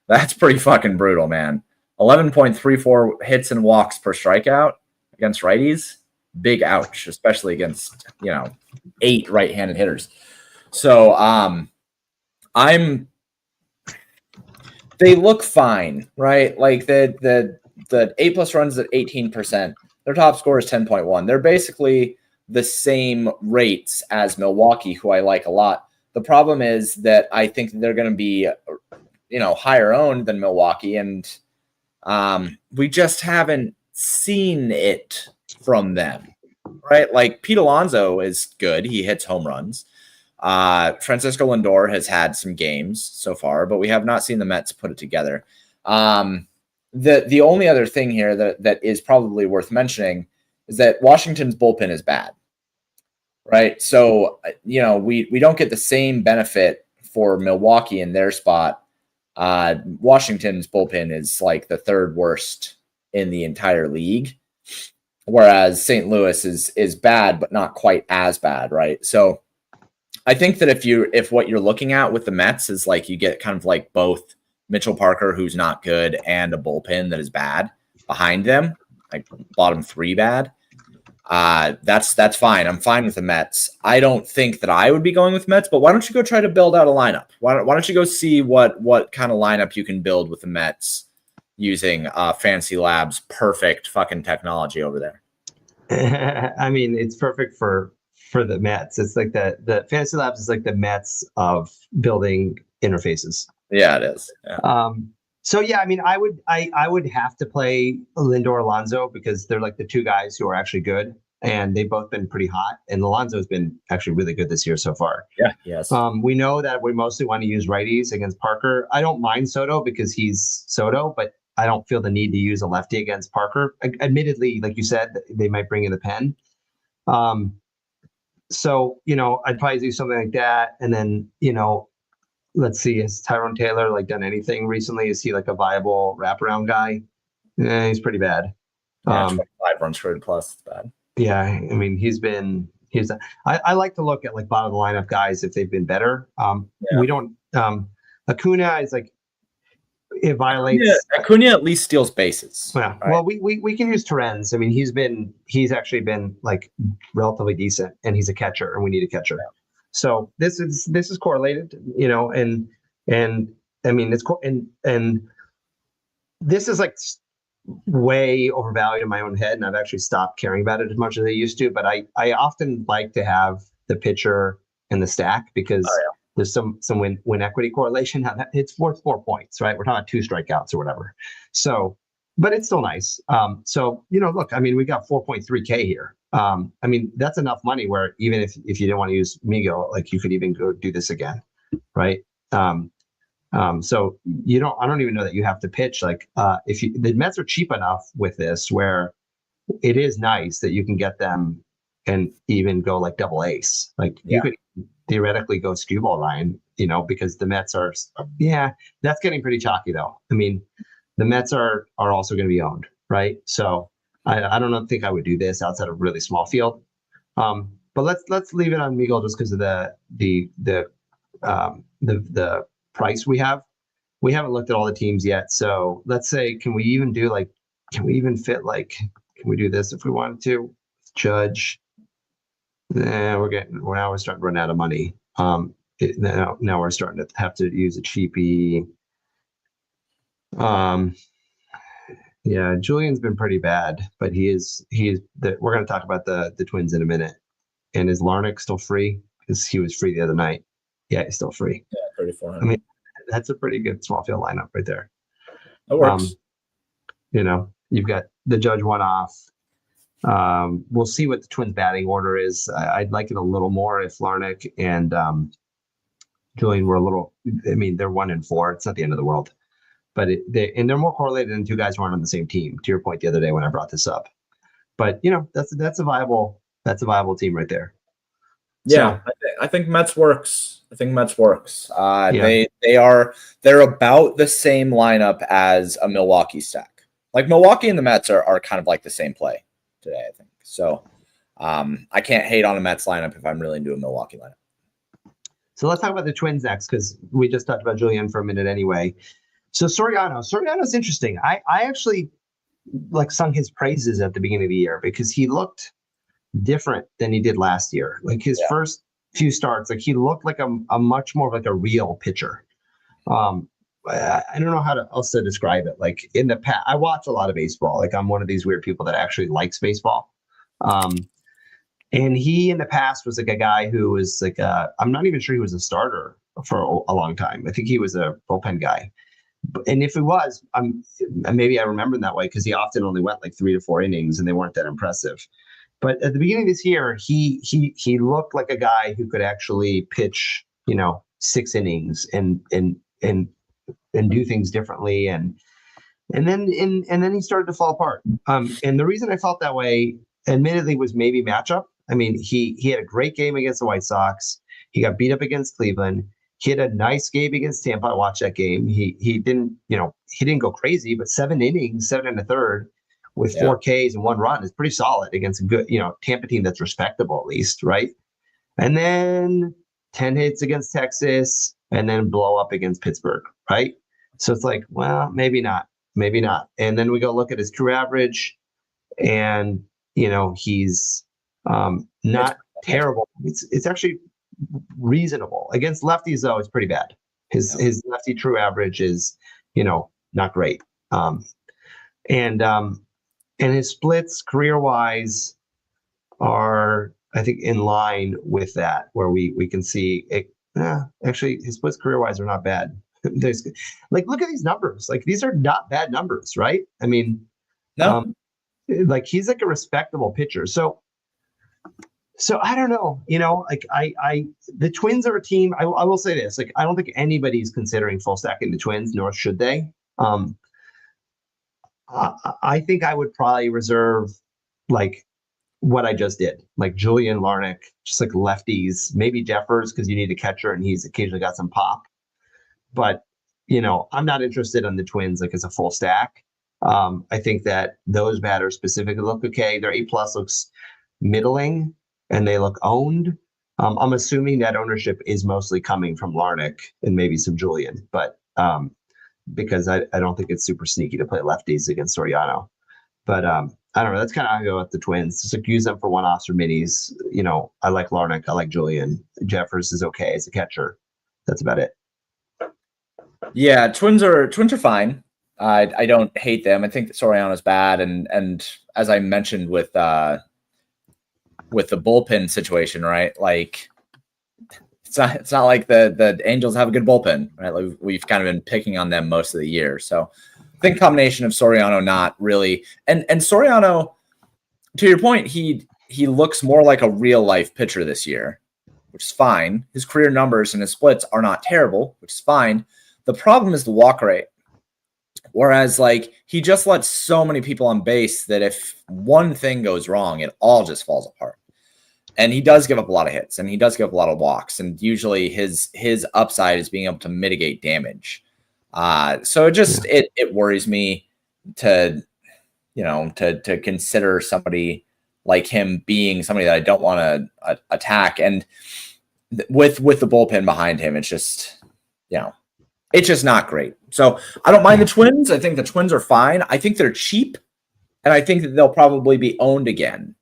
S1: That's pretty fucking brutal, man. 11.34 hits and walks per strikeout against righties. Big ouch, especially against 8 right-handed hitters. So they look fine, right? Like the 8+ runs at 18%. Their top score is 10.1. They're basically the same rates as Milwaukee, who I like a lot. The problem is that I think they're going to be, higher owned than Milwaukee, and we just haven't seen it from them, right? Like Pete Alonso is good; he hits home runs. Francisco Lindor has had some games so far, but we have not seen the Mets put it together. The only other thing here that is probably worth mentioning is that Washington's bullpen is bad, right? So we don't get the same benefit for Milwaukee in their spot. Washington's bullpen is like the third worst in the entire league, whereas St. Louis is bad, but not quite as bad, right? So I think that if what you're looking at with the Mets is like you get kind of like both Mitchell Parker, who's not good, and a bullpen that is bad behind them, like bottom 3 bad, that's fine. I'm fine with the Mets. I don't think that I would be going with Mets, but why don't you go try to build out a lineup? Why don't you go see what kind of lineup you can build with the Mets using Fantasy Labs' perfect fucking technology over there?
S2: I mean, it's perfect for the Mets. It's like the Fantasy Labs is like the Mets of building interfaces.
S1: Yeah, it is. Yeah.
S2: So yeah, I mean, I would have to play Lindor Alonso because they're like the two guys who are actually good, and they've both been pretty hot. And Alonso's been actually really good this year so far.
S1: Yeah. Yes.
S2: We know that we mostly want to use righties against Parker. I don't mind Soto because he's Soto, but I don't feel the need to use a lefty against Parker. Admittedly, like you said, they might bring in the pen. So I'd probably do something like that, and then let's see, has Tyrone Taylor like done anything recently? Is he like a viable wraparound guy? He's pretty bad.
S1: Yeah, 25 runs created plus. It's bad.
S2: Yeah, I mean, I like to look at like bottom of the lineup guys if they've been better. We don't. Acuna is like it violates.
S1: Acuna at least steals bases.
S2: Yeah. Right? Well, we can use Torrens. I mean, he's actually been like relatively decent, and he's a catcher, and we need a catcher. Yeah. So this is correlated, and I mean and this is like way overvalued in my own head, and I've actually stopped caring about it as much as I used to. But I often like to have the pitcher and the stack because there's some win equity correlation. It's worth 4 points, right? We're talking about 2 strikeouts or whatever. So, but it's still nice. So look, I mean, we got 4.3K here. I mean, that's enough money where even if you didn't want to use Migo, like you could even go do this again, right? So I don't even know that you have to pitch. Like the Mets are cheap enough with this where it is nice that you can get them and even go like double ace. Like you could theoretically go Skewball Ryan, because the Mets are, that's getting pretty chalky though. I mean, the Mets are also going to be owned, right? So I don't think I would do this outside of really small field. But let's leave it on Miguel just because of the price we have. We haven't looked at all the teams yet. So let's say, can we even fit can we do this if we wanted to? Judge. We're starting to run out of money. Now we're starting to have to use a cheapie. Yeah, Julian's been pretty bad, but we're going to talk about the Twins in a minute. And is Larnach still free? Because he was free the other night. Yeah, he's still free.
S1: Yeah, 3,400.
S2: I mean, that's a pretty good small field lineup right there.
S1: That works.
S2: You've got the Judge one off. We'll see what the Twins batting order is. I'd like it a little more if Larnach and Julian were a little. I mean, they're 1-4. It's not the end of the world. but they're more correlated than two guys who aren't on the same team. To your point the other day when I brought this up, but that's a viable team right there.
S1: Yeah, so, I think Mets works.
S2: Yeah.
S1: They're about the same lineup as a Milwaukee stack. Like Milwaukee and the Mets are kind of like the same play today, I think. So I can't hate on a Mets lineup if I'm really into a Milwaukee lineup.
S2: So let's talk about the Twins next, because we just talked about Julian for a minute anyway. So Soriano's interesting. I actually like sung his praises at the beginning of the year because he looked different than he did last year. Like his first few starts, like he looked like a much more like a real pitcher. I don't know how else to describe it. Like in the past, I watch a lot of baseball. Like I'm one of these weird people that actually likes baseball. And he in the past was like a guy who was like, I'm not even sure he was a starter for a long time. I think he was a bullpen guy. And if he was, maybe I remember him that way because he often only went like 3 to 4 innings and they weren't that impressive. But at the beginning of this year, he looked like a guy who could actually pitch, 6 innings and do things differently. And then he started to fall apart. And the reason I felt that way, admittedly, was maybe matchup. I mean, he had a great game against the White Sox. He got beat up against Cleveland. He had a nice game against Tampa. I watched that game. He didn't, he didn't go crazy, but 7 innings, 7 1/3 with 4 Ks and 1 run is pretty solid against a good, Tampa team that's respectable at least, right? And then 10 hits against Texas and then blow up against Pittsburgh, right? So it's like, well, maybe not. And then we go look at his true average and, he's not terrible. It's actually reasonable. Against lefties, though, it's pretty bad. His lefty true average is, not great. And his splits career-wise are, I think, in line with that, where we can see it. Actually, his splits career-wise are not bad. There's like, look at these numbers. Like, these are not bad numbers, right? I mean,
S1: no.
S2: Like he's like a respectable pitcher. So I don't know, like the Twins are a team. I will say this, like, I don't think anybody's considering full stacking the Twins, nor should they. I think I would probably reserve like what I just did, like Julian Larnick, just like lefties, maybe Jeffers, because you need a catcher and he's occasionally got some pop. But, I'm not interested in the Twins like as a full stack. I think that those batters specifically look okay. Their A+ looks middling and they look owned. I'm assuming that ownership is mostly coming from Larnick and maybe some Julian, but because I don't think it's super sneaky to play lefties against Soriano. But I don't know. That's kind of how I go with the Twins. Just like use them for one-offs or minis. I like Larnick. I like Julian. Jeffers is okay as a catcher. That's about it.
S1: Yeah, Twins are fine. I don't hate them. I think that Soriano's bad, and as I mentioned with the bullpen situation, right? Like it's not like the Angels have a good bullpen, right? Like we've kind of been picking on them most of the year. So I think combination of Soriano not really, and Soriano, to your point, he looks more like a real life pitcher this year, which is fine. His career numbers and his splits are not terrible, which is fine. The problem is the walk rate. Whereas, like, he just lets so many people on base that if one thing goes wrong, it all just falls apart. And he does give up a lot of hits, and he does give up a lot of walks. And usually his upside is being able to mitigate damage. So it worries me to consider somebody like him being somebody that I don't want to attack. And with the bullpen behind him, it's just, it's just not great. So I don't mind the Twins. I think the Twins are fine. I think they're cheap, and I think that they'll probably be owned again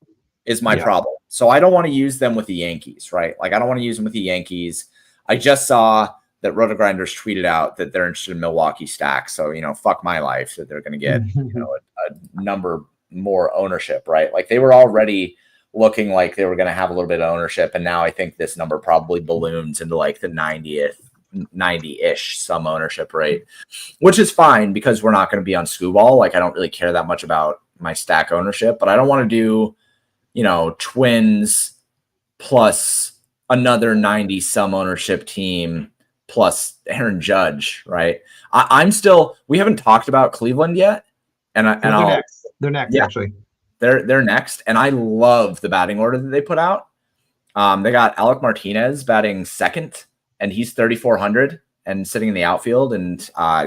S1: is my problem. So I don't want to use them with the Yankees, right? Like, I don't want to use them with the Yankees. I just saw that Rotogrinders tweeted out that they're interested in Milwaukee stacks. So, fuck my life that they're going to get, a number more ownership, right? Like, they were already looking like they were going to have a little bit of ownership. And now I think this number probably balloons into like the 90-ish some ownership rate, which is fine because we're not going to be on Scooball. Like, I don't really care that much about my stack ownership, but I don't want to do, Twins plus another 90 some ownership team plus Aaron Judge, right? We haven't talked about Cleveland yet.
S2: They're next. They're next,
S1: yeah,
S2: actually.
S1: They're next. And I love the batting order that they put out. They got Alec Martinez batting second, and he's 3,400 and sitting in the outfield. And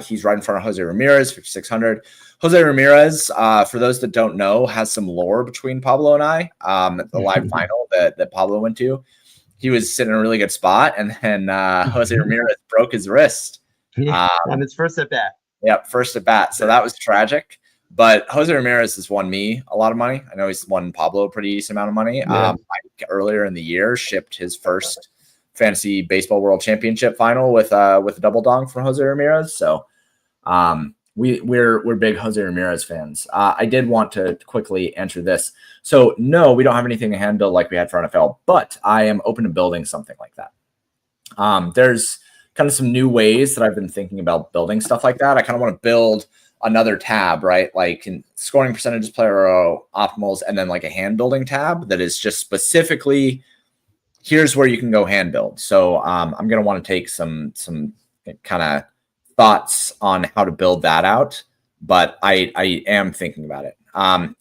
S1: he's right in front of Jose Ramirez, 5,600. Jose Ramirez, for those that don't know, has some lore between Pablo and I at the live final that Pablo went to. He was sitting in a really good spot, and then Jose Ramirez broke his wrist.
S2: On his first at bat.
S1: Yep, first at bat. So that was tragic. But Jose Ramirez has won me a lot of money. I know he's won Pablo a pretty decent amount of money.
S2: Yeah.
S1: Earlier in the year, shipped his first fantasy baseball world championship final with a double dong from Jose Ramirez. So we're big Jose Ramirez fans. I did want to quickly answer this. So no, we don't have anything to handle like we had for NFL, but I am open to building something like that. There's kind of some new ways that I've been thinking about building stuff like that. I kind of want to build another tab, right? Like in scoring percentages, player row, optimals, and then like a hand building tab that is just specifically here's where you can go hand build. So I'm going to want to take some kind of thoughts on how to build that out, but I am thinking about it.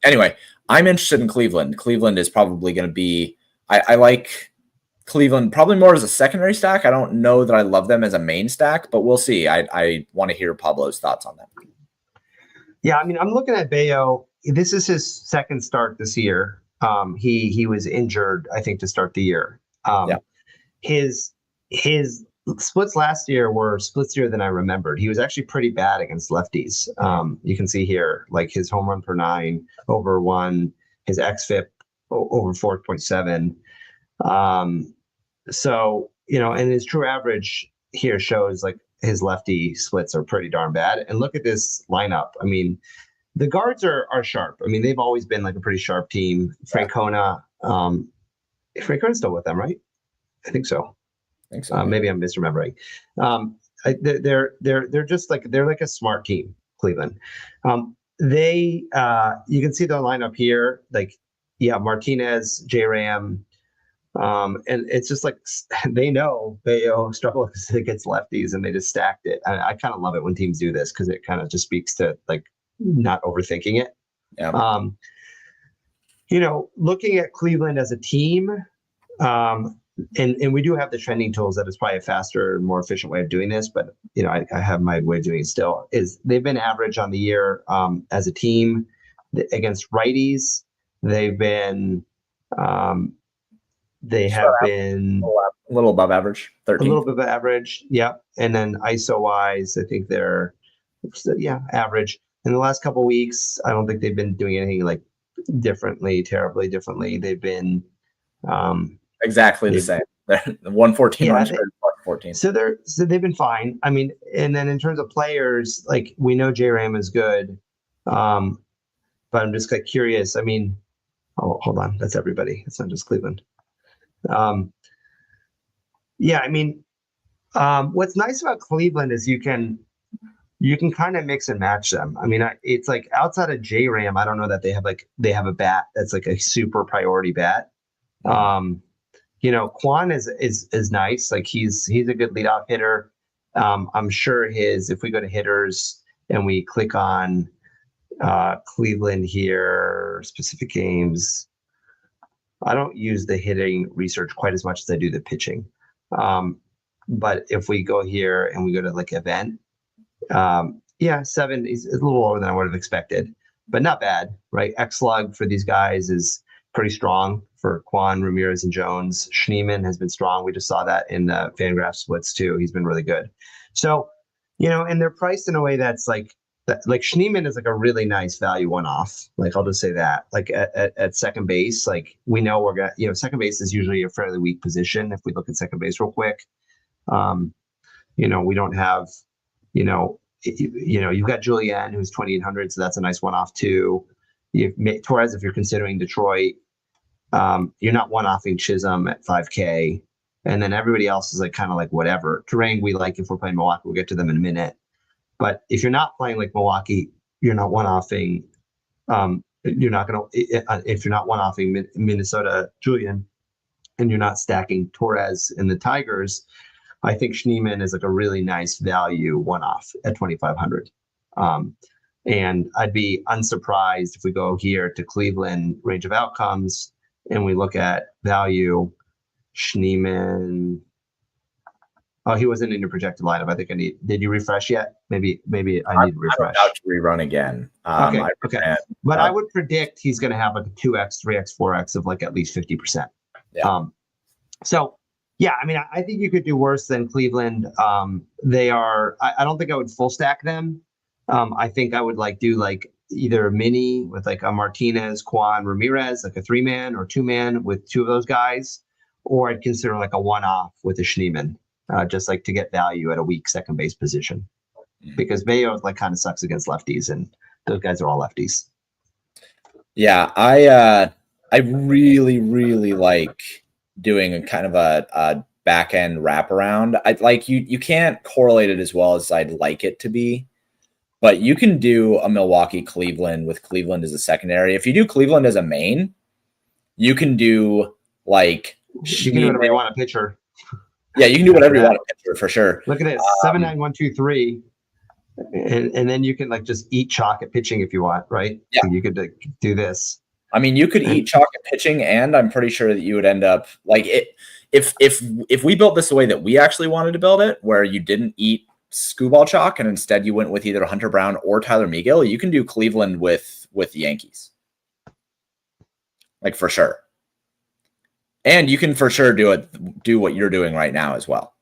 S1: Anyway, I'm interested in Cleveland. Cleveland is probably going to be, I like Cleveland probably more as a secondary stack. I don't know that I love them as a main stack, but we'll see. I want to hear Pablo's thoughts on that.
S2: Yeah, I mean, I'm looking at Bayo. This is his second start this year. He was injured, I think, to start the year. His splits last year were splits than I remembered. He was actually pretty bad against lefties. You can see here, like his home run per 9 over 1, his xFIP over 4.7. So, and his true average here shows like his lefty splits are pretty darn bad. And look at this lineup. I mean, the guards are sharp. I mean, they've always been like a pretty sharp team. Francona, Francona's still with them, right? I think so. Maybe I'm misremembering. They're just like they're like a smart team, Cleveland. You can see their lineup here. Like, Martinez, J-Ram. And it's just like they know Bayo struggles against lefties, and they just stacked it. I kind of love it when teams do this because it kind of just speaks to like not overthinking it.
S1: Yeah.
S2: Looking at Cleveland as a team, and we do have the trending tools that is probably a faster, more efficient way of doing this, but I have my way of doing it still. Is they've been average on the year as a team against righties. They've been been
S1: a little above average, 13.
S2: A little bit above average, yeah. And then ISO wise, I think they're average. In the last couple of weeks, I don't think they've been doing anything like terribly differently. They've been
S1: exactly the same. They're 114 last year, 14.
S2: So they've been fine. I mean, and then in terms of players, like we know J-Ram is good, but I'm just like curious. I mean, hold on, that's everybody. It's not just Cleveland. I mean, what's nice about Cleveland is you can kind of mix and match them. I mean, it's like outside of J-Ram, I don't know that they have a bat that's like a super priority bat. Quan is nice. Like he's a good leadoff hitter. I'm sure if we go to hitters and we click on Cleveland here, specific games, I don't use the hitting research quite as much as I do the pitching. But if we go here and we go to like event, 7 is a little lower than I would have expected, but not bad, right? X-Slug for these guys is pretty strong for Quan, Ramirez, and Jones. Schneemann has been strong. We just saw that in the Fangraph splits too. He's been really good. So, and they're priced in a way that's like Schneemann is like a really nice value one-off. Like I'll just say that. Like at second base, like we know we're gonna, second base is usually a fairly weak position. If we look at second base real quick, we don't have, you've got Julian who's 2,800, so that's a nice one-off too. Torres, if you're considering Detroit, you're not one-offing Chisholm at 5K, and then everybody else is like kind of like whatever. Terrain we like if we're playing Milwaukee. We'll get to them in a minute. But if you're not playing like Milwaukee, you're not one-offing. If you're not one-offing Minnesota Julian, and you're not stacking Torres and the Tigers, I think Schneemann is like a really nice value one-off at 2,500. And I'd be unsurprised if we go here to Cleveland range of outcomes and we look at value. Schneemann. Oh, he wasn't in your projected lineup. I think did you refresh yet? Maybe I need to refresh.
S1: I'm about to rerun again.
S2: Okay. But I would predict he's going to have like a 2x, 3x, 4x of like at least 50%.
S1: Yeah.
S2: So yeah, I mean, I think you could do worse than Cleveland. They are, I don't think I would full stack them. I think I would like do like either a mini with like a Martinez, Kwan, Ramirez, like a 3-man or 2-man with 2 of those guys, or I'd consider like a one-off with a Schneemann, just like to get value at a weak second base position, because Mayo like kind of sucks against lefties, and those guys are all lefties.
S1: Yeah, I really like doing a kind of a back end wraparound. I like you can't correlate it as well as I'd like it to be. But you can do a Milwaukee Cleveland with Cleveland as a secondary. If you do Cleveland as a main, you can do like
S2: you can do whatever you want a pitcher.
S1: Yeah, you can do whatever you want a pitcher for sure.
S2: Look at this 7-9-1-2-3, and then you can like just eat chalk at pitching if you want, right?
S1: Yeah,
S2: so you could like, do this.
S1: I mean, you could eat chalk at pitching, and I'm pretty sure that you would end up like it if we built this the way that we actually wanted to build it, where you didn't eat Screwball chalk and instead you went with either Hunter Brown or Tyler Megill, you can do Cleveland with the Yankees, like for sure. And you can for sure do what you're doing right now as well.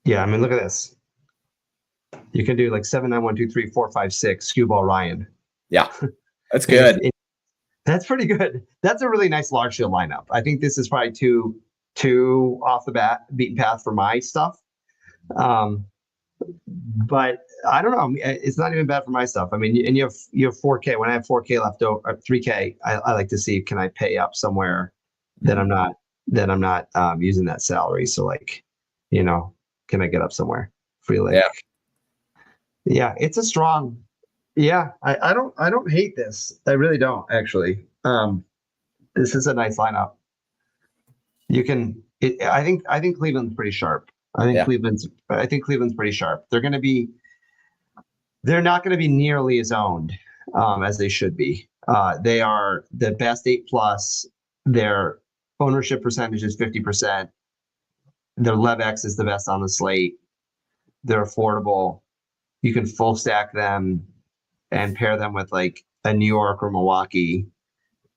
S2: Yeah, I mean, look at this. You can do like 7-9-1-2-3-4-5-6 Screwball Ryan.
S1: Yeah, that's good.
S2: That's pretty good. That's a really nice large field lineup. I think this is probably too off the bat beaten path for my stuff. But I don't know. It's not even bad for my stuff. I mean, and you have 4K. When I have 4K left over, 3K, I like to see, can I pay up somewhere that I'm not using that salary. So like, can I get up somewhere? Free link. Yeah, it's a strong. Yeah, I don't hate this. I really don't actually. This is a nice lineup. You can. I think Cleveland's pretty sharp. I think Cleveland's pretty sharp. They're not going to be nearly as owned as they should be. They are the best 8+. Their ownership percentage is 50%. Their LevX is the best on the slate. They're affordable. You can full stack them and pair them with like a New York or Milwaukee,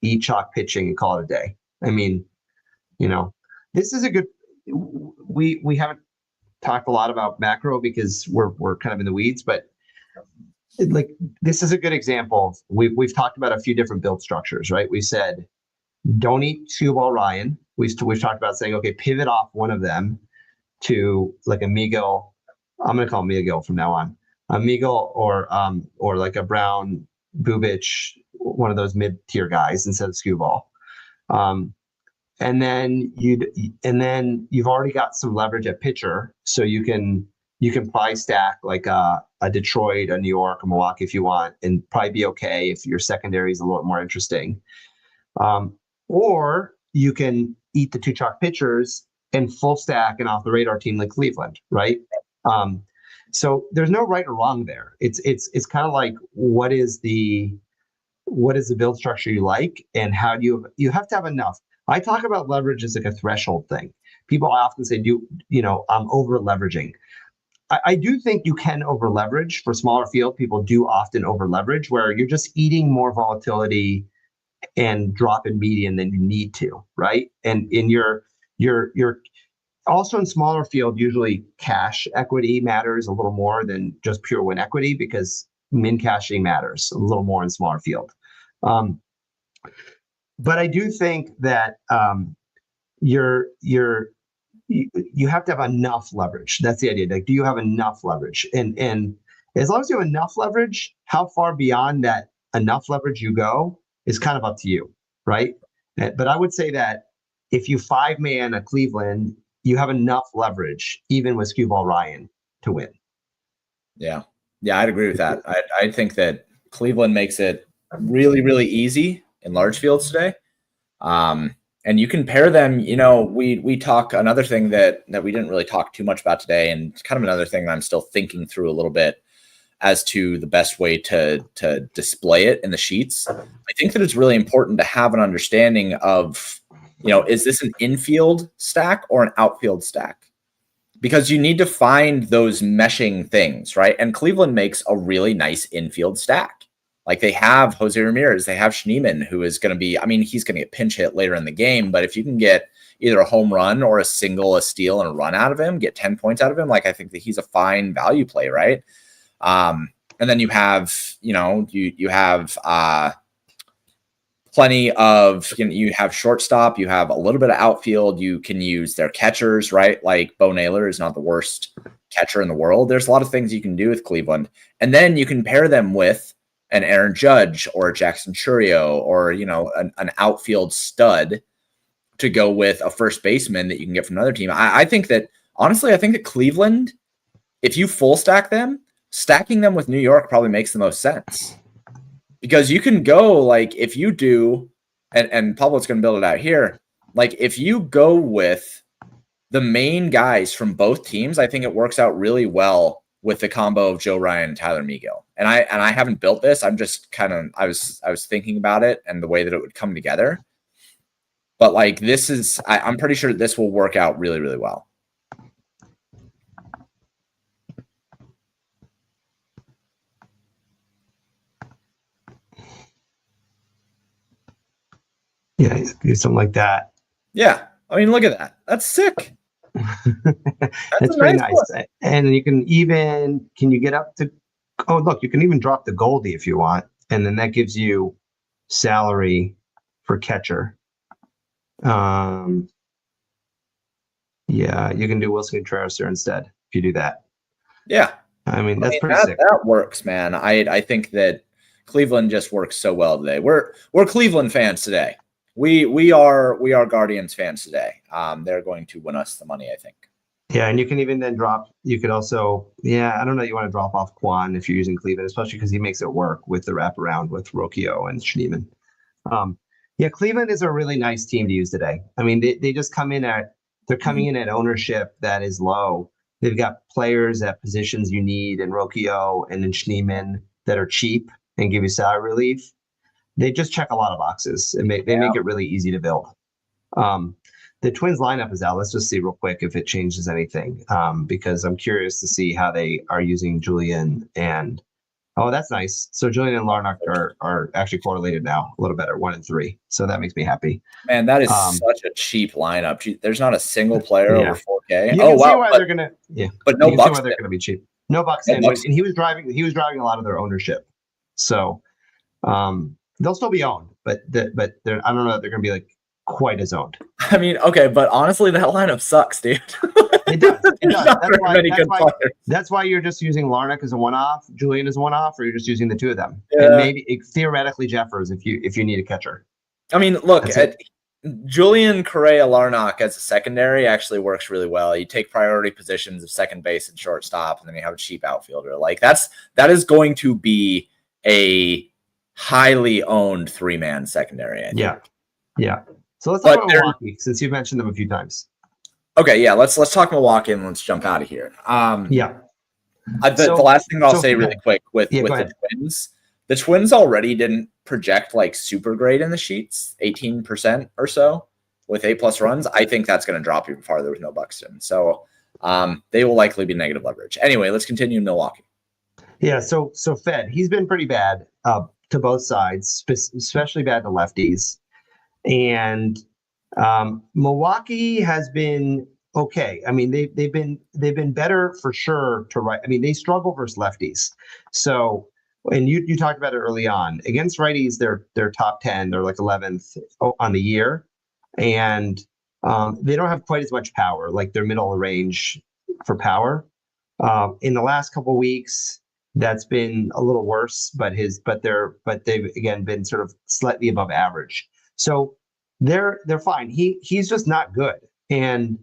S2: eat chalk pitching and call it a day. I mean, this is a good. We haven't talked a lot about macro because we're kind of in the weeds, but like this is a good example. We've talked about a few different build structures, right? We said don't eat Screwball Ryan. We've talked about saying, okay, pivot off one of them to like a Megill. I'm going to call him Megill from now on. A Megill or like a Brown, Bubich, one of those mid-tier guys instead of Screwball. And then you've already got some leverage at pitcher, so you can probably stack like a Detroit, a New York, a Milwaukee if you want, and probably be okay if your secondary is a little more interesting. Or you can eat the 2 chalk pitchers and full stack an off the radar team like Cleveland, right? So there's no right or wrong there. It's kind of like what is the build structure you like, and how do you have to have enough. I talk about leverage as like a threshold thing. People often say, I'm over leveraging. I do think you can over leverage for smaller field. People do often over leverage where you're just eating more volatility and drop in median than you need to, right? And in you're also in smaller field, usually cash equity matters a little more than just pure win equity because min caching matters a little more in smaller field. But I do think that you have to have enough leverage. That's the idea. Like, do you have enough leverage? And as long as you have enough leverage, how far beyond that enough leverage you go is kind of up to you, right? But I would say that if you 5-man a Cleveland, you have enough leverage, even with Screwball Ryan, to win.
S1: Yeah, I'd agree with that. I think that Cleveland makes it really, really easy in large fields today. And And you can pair them, we talk another thing that we didn't really talk too much about today, and it's kind of another thing that I'm still thinking through a little bit as to the best way to display it in the sheets. I think that it's really important to have an understanding of, is this an infield stack or an outfield stack? Because you need to find those meshing things, right? And Cleveland makes a really nice infield stack. Like they have Jose Ramirez, they have Schneemann, who is going to be, he's going to get pinch hit later in the game, but if you can get either a home run or a single, a steal, and a run out of him, get 10 points out of him, like I think that he's a fine value play, right? And then you have, you have plenty of, you have shortstop, you have a little bit of outfield, you can use their catchers, right? Like Bo Naylor is not the worst catcher in the world. There's a lot of things you can do with Cleveland. And then you can pair them with an Aaron Judge or a Jackson Churio or, an outfield stud to go with a first baseman that you can get from another team. I think that Cleveland, if you full stack them, stacking them with New York probably makes the most sense. Because you can go, like, if you do, and Pablo's going to build it out here, like, if you go with the main guys from both teams, I think it works out really well with the combo of Joe Ryan and Tyler Megill. And I haven't built this. I'm just kind of, I was thinking about it and the way that it would come together. But, like, this is, I'm pretty sure this will work out really, really well.
S2: Yeah, do something like that.
S1: Yeah. Look at that. That's sick.
S2: That's pretty nice. And you can you get up to, you can even drop the Goldie if you want. And then that gives you salary for catcher. Yeah, you can do Wilson Contreras there instead if you do that.
S1: Yeah.
S2: That's pretty sick.
S1: That works, man. I think that Cleveland just works so well today. We're Cleveland fans today. We are Guardians fans today. They're going to win us the money, I think.
S2: Yeah, and you can even then drop. You could also, I don't know. You want to drop off Quan if you're using Cleveland, especially because he makes it work with the wraparound with Rocchio and Schneemann. Yeah, Cleveland is a really nice team to use today. They just come in they're coming in at ownership that is low. They've got players at positions you need in Rocchio and in Schneemann that are cheap and give you salary relief. They just check a lot of boxes and they make it really easy to build. The Twins lineup is out. Let's just see real quick if it changes anything, because I'm curious to see how they are using Julian and that's nice. So Julian and Larnach are actually correlated now a little better, 1 and 3. So that makes me happy.
S1: Man, that is such a cheap lineup. There's not a single player over 4K.
S2: You can see why they're gonna
S1: but no Buxton.
S2: They're gonna be cheap. No Buxton, and he was driving a lot of their ownership. So they'll still be owned, but they're I don't know if they're gonna be like quite as owned.
S1: Okay, but honestly, that lineup sucks, dude.
S2: It does. That's why you're just using Larnach as a one-off, Julian as a one-off, or you're just using the two of them. Yeah. And maybe theoretically Jeffers if you need a catcher.
S1: Look, Julian Correa Larnach as a secondary actually works really well. You take priority positions of second base and shortstop, and then you have a cheap outfielder. Like that is going to be a highly owned 3-man secondary. I think. Yeah. So let's talk about Milwaukee, since you've mentioned them a few times. Okay, yeah, let's talk Milwaukee and let's jump out of here. The last thing I'll say really quick with the Twins, the Twins already didn't project like super great in the sheets, 18% or so with 8+ runs. I think that's going to drop even farther with no Buxton. So they will likely be negative leverage. Anyway, let's continue in Milwaukee. Yeah, so Fed, he's been pretty bad to both sides, especially bad to lefties. And Milwaukee has been okay. They've been better for sure to right. They struggle versus lefties. So, and you talked about it early on against righties. They're top 10. They're like 11th on the year, and they don't have quite as much power. Like they're middle of the range for power. In the last couple of weeks, that's been a little worse. But they've again been sort of slightly above average. So they're fine. He's just not good. And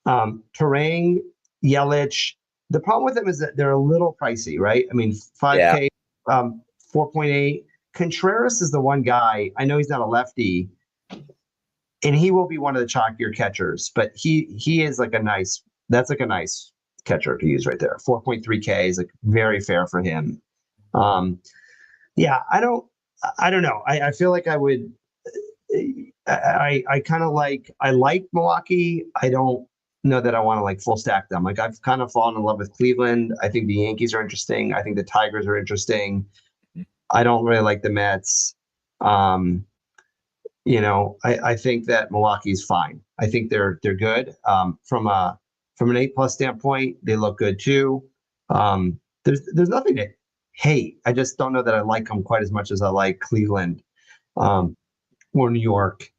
S1: Terang, Yelich, the problem with them is that they're a little pricey, right? 5K, 4.8. Contreras is the one guy. I know he's not a lefty,
S2: and he will be one of the chalkier catchers, but he is like that's like a nice catcher to use right there. 4.3K is like very fair for him. Yeah, I don't know. I feel like I would. I kind of I like Milwaukee. I don't know that I want to like full stack them. Like I've kind of fallen in love with Cleveland. I think the Yankees are interesting. I think the Tigers are interesting. I don't really like the Mets. I think that Milwaukee's fine. I think they're good. From an A+ standpoint, they look good too. There's nothing to hate. I just don't know that I like them quite as much as I like Cleveland or New York.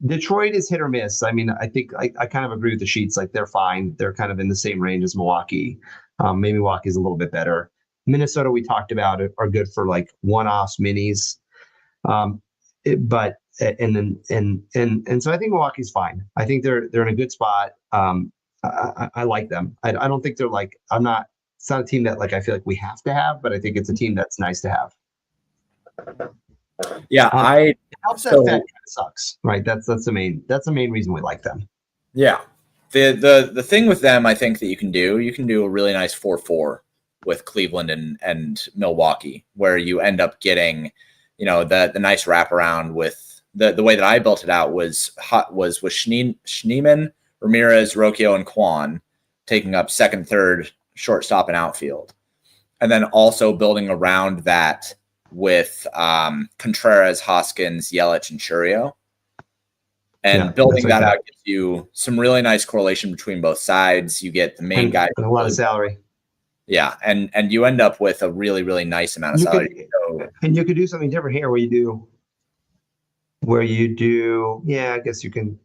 S2: Detroit is hit or miss. I mean, I think I kind of agree with the sheets. Like they're fine. They're kind of in the same range as Milwaukee. Maybe Milwaukee's a little bit better. Minnesota, we talked about it, are good for like one-offs, minis. So I think Milwaukee's fine. I think they're in a good spot. I like them. I don't think they're like, it's not a team that like I feel like we have to have, but I think it's a team that's nice to have.
S1: Yeah,
S2: it helps that Fed kind of sucks, right? That's the main reason we like them.
S1: Yeah. The thing with them, I think that you can do a really nice 4-4 with Cleveland and Milwaukee, where you end up getting, the nice wraparound with the way that I built it out was with Schneemann, Ramirez, Rocchio, and Kwan taking up second, third, shortstop, and outfield. And then also building around that with Contreras, Hoskins, Yelich, and Churio. And building that out gives you some really nice correlation between both sides. You get the main guy.
S2: And a lot of salary.
S1: Yeah, and you end up with a really, really nice amount of salary.
S2: And you could do something different here where you do, I guess you can.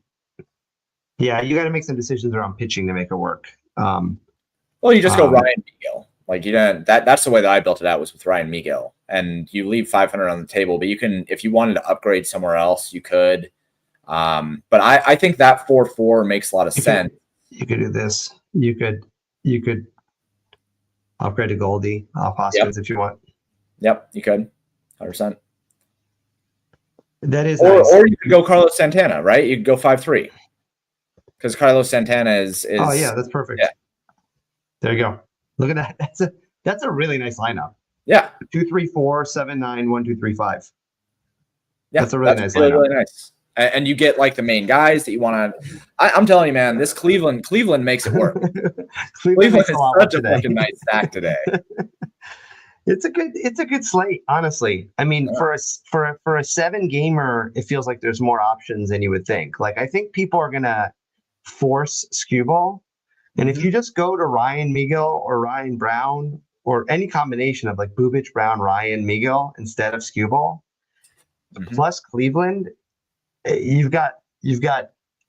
S2: Yeah, you got to make some decisions around pitching to make it work.
S1: Well, you just go Ryan Megill. Like that's the way that I built it out, was with Ryan Megill. And you leave 500 on the table, but you can, if you wanted to upgrade somewhere else, you could. But I think that 4-4 makes a lot of sense.
S2: You could do this. You could upgrade to Goldie off Hoskins if you want.
S1: Yep, you could. 100%.
S2: That is
S1: nice. Or you could go Carlos Santana, right? You could go 5-3. Because Carlos Santana is
S2: Oh yeah, that's perfect.
S1: Yeah.
S2: There you go. Look at that. That's a really nice lineup.
S1: Yeah.
S2: 2, 3, 4, 7, 9, 1, 2, 3, 5.
S1: Yeah,
S2: that's a really nice lineup.
S1: Really nice. And you get like the main guys that you want to. I'm telling you, man, this Cleveland makes it work. Cleveland is such a fucking nice stack today.
S2: It's a good slate, honestly. I mean, for a 7-gamer, it feels like there's more options than you would think. Like, I think people are gonna force Skubal, and if you just go to Ryan Megill or Ryan Brown or any combination of like Bubic, Brown, Ryan, Megill instead of Skubal, plus Cleveland, you've got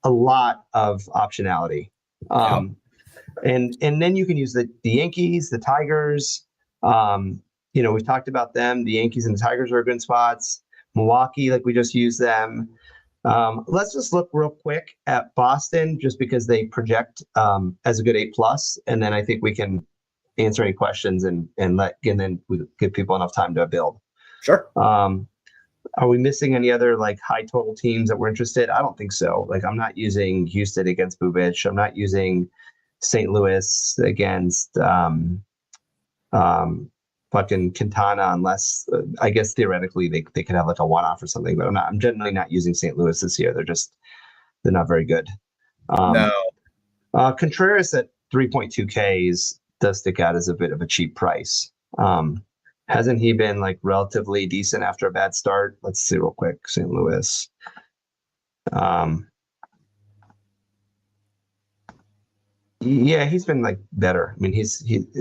S2: a lot of optionality. And then you can use the Yankees, the Tigers. We've talked about them. The Yankees and the Tigers are good spots. Milwaukee, like we just used them. Let's just look real quick at Boston, just because they project as a good A+, and then I think we can answer any questions and then we give people enough time to build.
S1: Sure.
S2: Are we missing any other like high total teams that we're interested? I don't think so. Like I'm not using Houston against Bubic. I'm not using St. Louis against fucking Quintana, unless I guess theoretically they could have like a one-off or something, but I'm generally not using St. Louis this year. They're not very good.
S1: No.
S2: Contreras at 3.2K does stick out as a bit of a cheap price. Hasn't he been like relatively decent after a bad start? Let's see real quick. St. Louis. Yeah, he's been like better. I mean,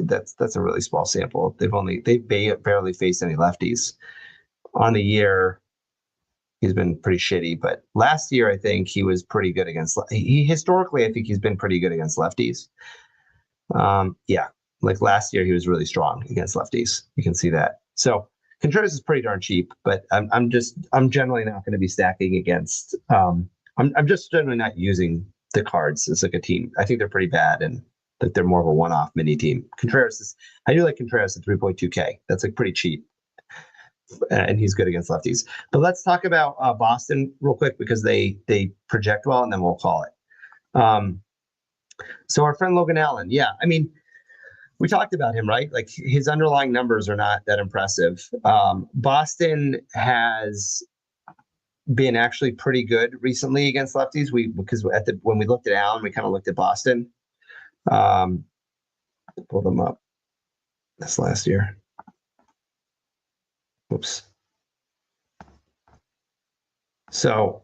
S2: that's a really small sample. They barely faced any lefties on the year. He's been pretty shitty, but last year I think he was pretty good against. Historically, I think he's been pretty good against lefties. Like last year he was really strong against lefties. You can see that. So Contreras is pretty darn cheap, but I'm generally not going to be stacking against. I'm just generally not using the cards as like a team. I think they're pretty bad and that they're more of a one-off mini team. I do like Contreras at 3.2K. That's like pretty cheap. and he's good against lefties. But let's talk about Boston real quick because they project well, and then we'll call it. So our friend Logan Allen, yeah, I mean, we talked about him, right? Like his underlying numbers are not that impressive. Boston has been actually pretty good recently against lefties. Because when we looked at Allen, we kind of looked at Boston. Pull them up. That's last year. Oops. So,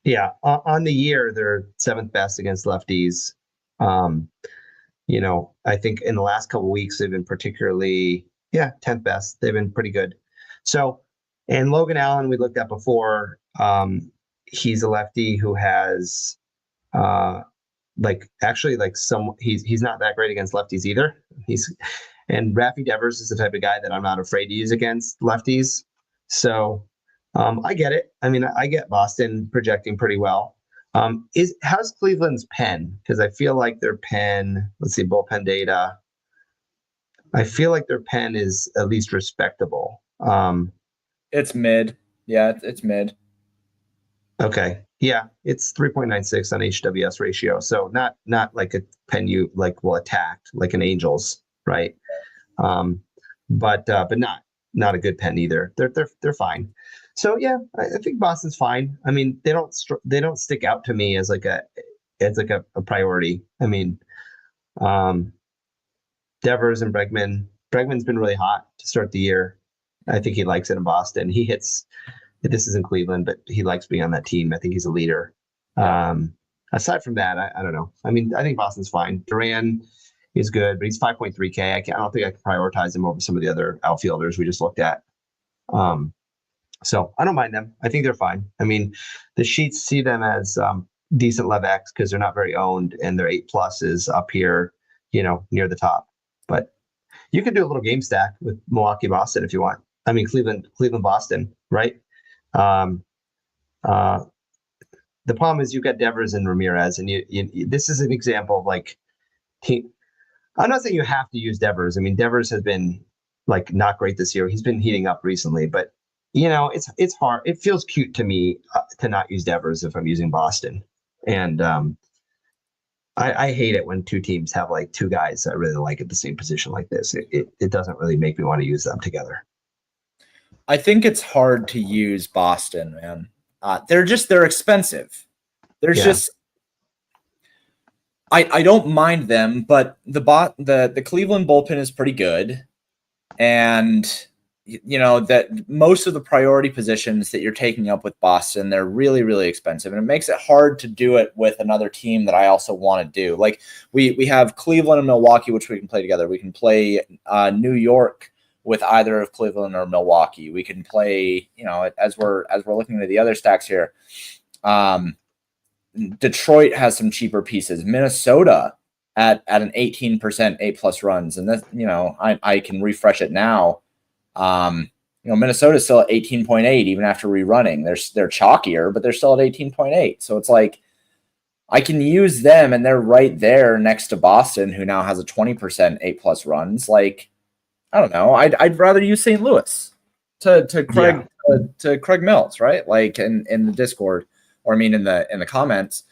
S2: yeah, on the year, they're 7th best against lefties. I think in the last couple of weeks, they've been particularly, 10th best. They've been pretty good. So, and Logan Allen, we looked at before. He's a lefty who has, he's not that great against lefties either. And Raffy Devers is the type of guy that I'm not afraid to use against lefties. So I get it. I mean, I get Boston projecting pretty well. How's Cleveland's pen? Because I feel like their pen, let's see, bullpen data. I feel like their pen is at least respectable.
S1: It's mid. Yeah, it's mid.
S2: Okay. Yeah, it's 3.96 on HWS ratio. So not like a pen you will attack like an Angels, right? But not a good pen either. They're fine. So yeah, I think Boston's fine. I mean, they don't stick out to me as like a priority. I mean, Devers and Bregman. Bregman's been really hot to start the year. I think he likes it in Boston. He hits. This is in Cleveland, but he likes being on that team. I think he's a leader. Aside from that, I don't know. I mean, I think Boston's fine. Duran is good, but he's 5.3K. I don't think I can prioritize him over some of the other outfielders we just looked at. So I don't mind them. I think they're fine. I mean, the sheets see them as decent LevX because they're not very owned, and their 8+ is up here, near the top. But you could do a little game stack with Milwaukee, Boston if you want. I mean, Cleveland, Boston, right? The problem is you've got Devers and Ramirez, and you this is an example of like team. I'm not saying you have to use Devers. I mean, Devers has been like not great this year. He's been heating up recently, but it's hard. It feels cute to me to not use Devers if I'm using Boston, and I hate it when two teams have like two guys I really like at the same position like this. It doesn't really make me want to use them together.
S1: I think it's hard to use Boston, man. They're expensive. I don't mind them, but the Cleveland bullpen is pretty good, and that most of the priority positions that you're taking up with Boston, they're really, really expensive, and it makes it hard to do it with another team that I also want to do. Like we have Cleveland and Milwaukee, which we can play together. We can play New York with either of Cleveland or Milwaukee. We can play, as we're looking at the other stacks here. Detroit has some cheaper pieces. Minnesota at an 18% 8+ runs, and that I can refresh it now. Minnesota's still at 18.8 even after rerunning. They're chalkier, but they're still at 18.8. So it's like I can use them, and they're right there next to Boston, who now has a 20% 8+ runs. Like, I don't know. I'd rather use St. Louis to Craig to Craig Mills, right? Like in the Discord, or I mean in the comments,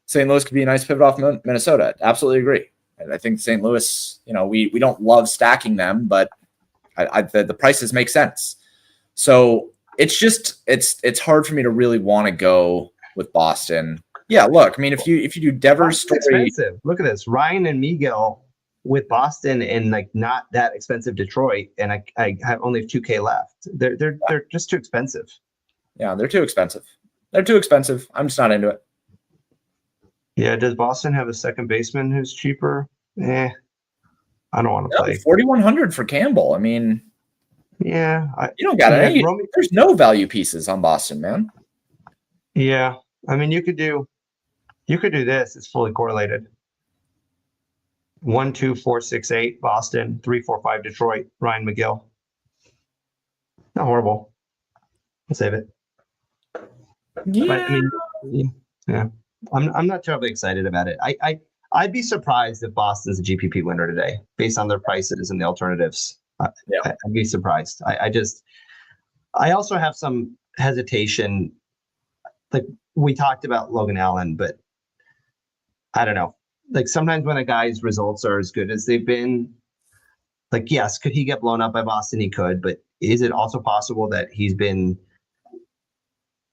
S1: St. Louis could be a nice pivot off Minnesota. Absolutely agree. And I think St. Louis, we don't love stacking them, but the prices make sense. So it's hard for me to really want to go with Boston. Yeah, look, I mean, if you do Devers' story,
S2: expensive. Look at this, Ryan and Miguel with Boston and like not that expensive Detroit, and I have only 2K left. They're just too expensive.
S1: Yeah, they're too expensive. They're too expensive. I'm just not into it.
S2: Yeah, does Boston have a second baseman who's cheaper? I don't want to play
S1: 4,100 for Campbell. I mean,
S2: yeah,
S1: you don't got any. There's no value pieces on Boston, man.
S2: Yeah, I mean, you could do this. It's fully correlated. 1, 2, 4, 6, 8 Boston, 3, 4, 5 Detroit. Ryan McGill. Not horrible. I'll save it.
S1: Yeah.
S2: But, I mean, yeah. I'm not terribly excited about it. I'd be surprised if Boston's a GPP winner today, based on their prices and the alternatives. I'd be surprised. I also have some hesitation. Like we talked about Logan Allen, but I don't know. Like sometimes when a guy's results are as good as they've been, like, yes, could he get blown up by Boston? He could, but is it also possible that he's been,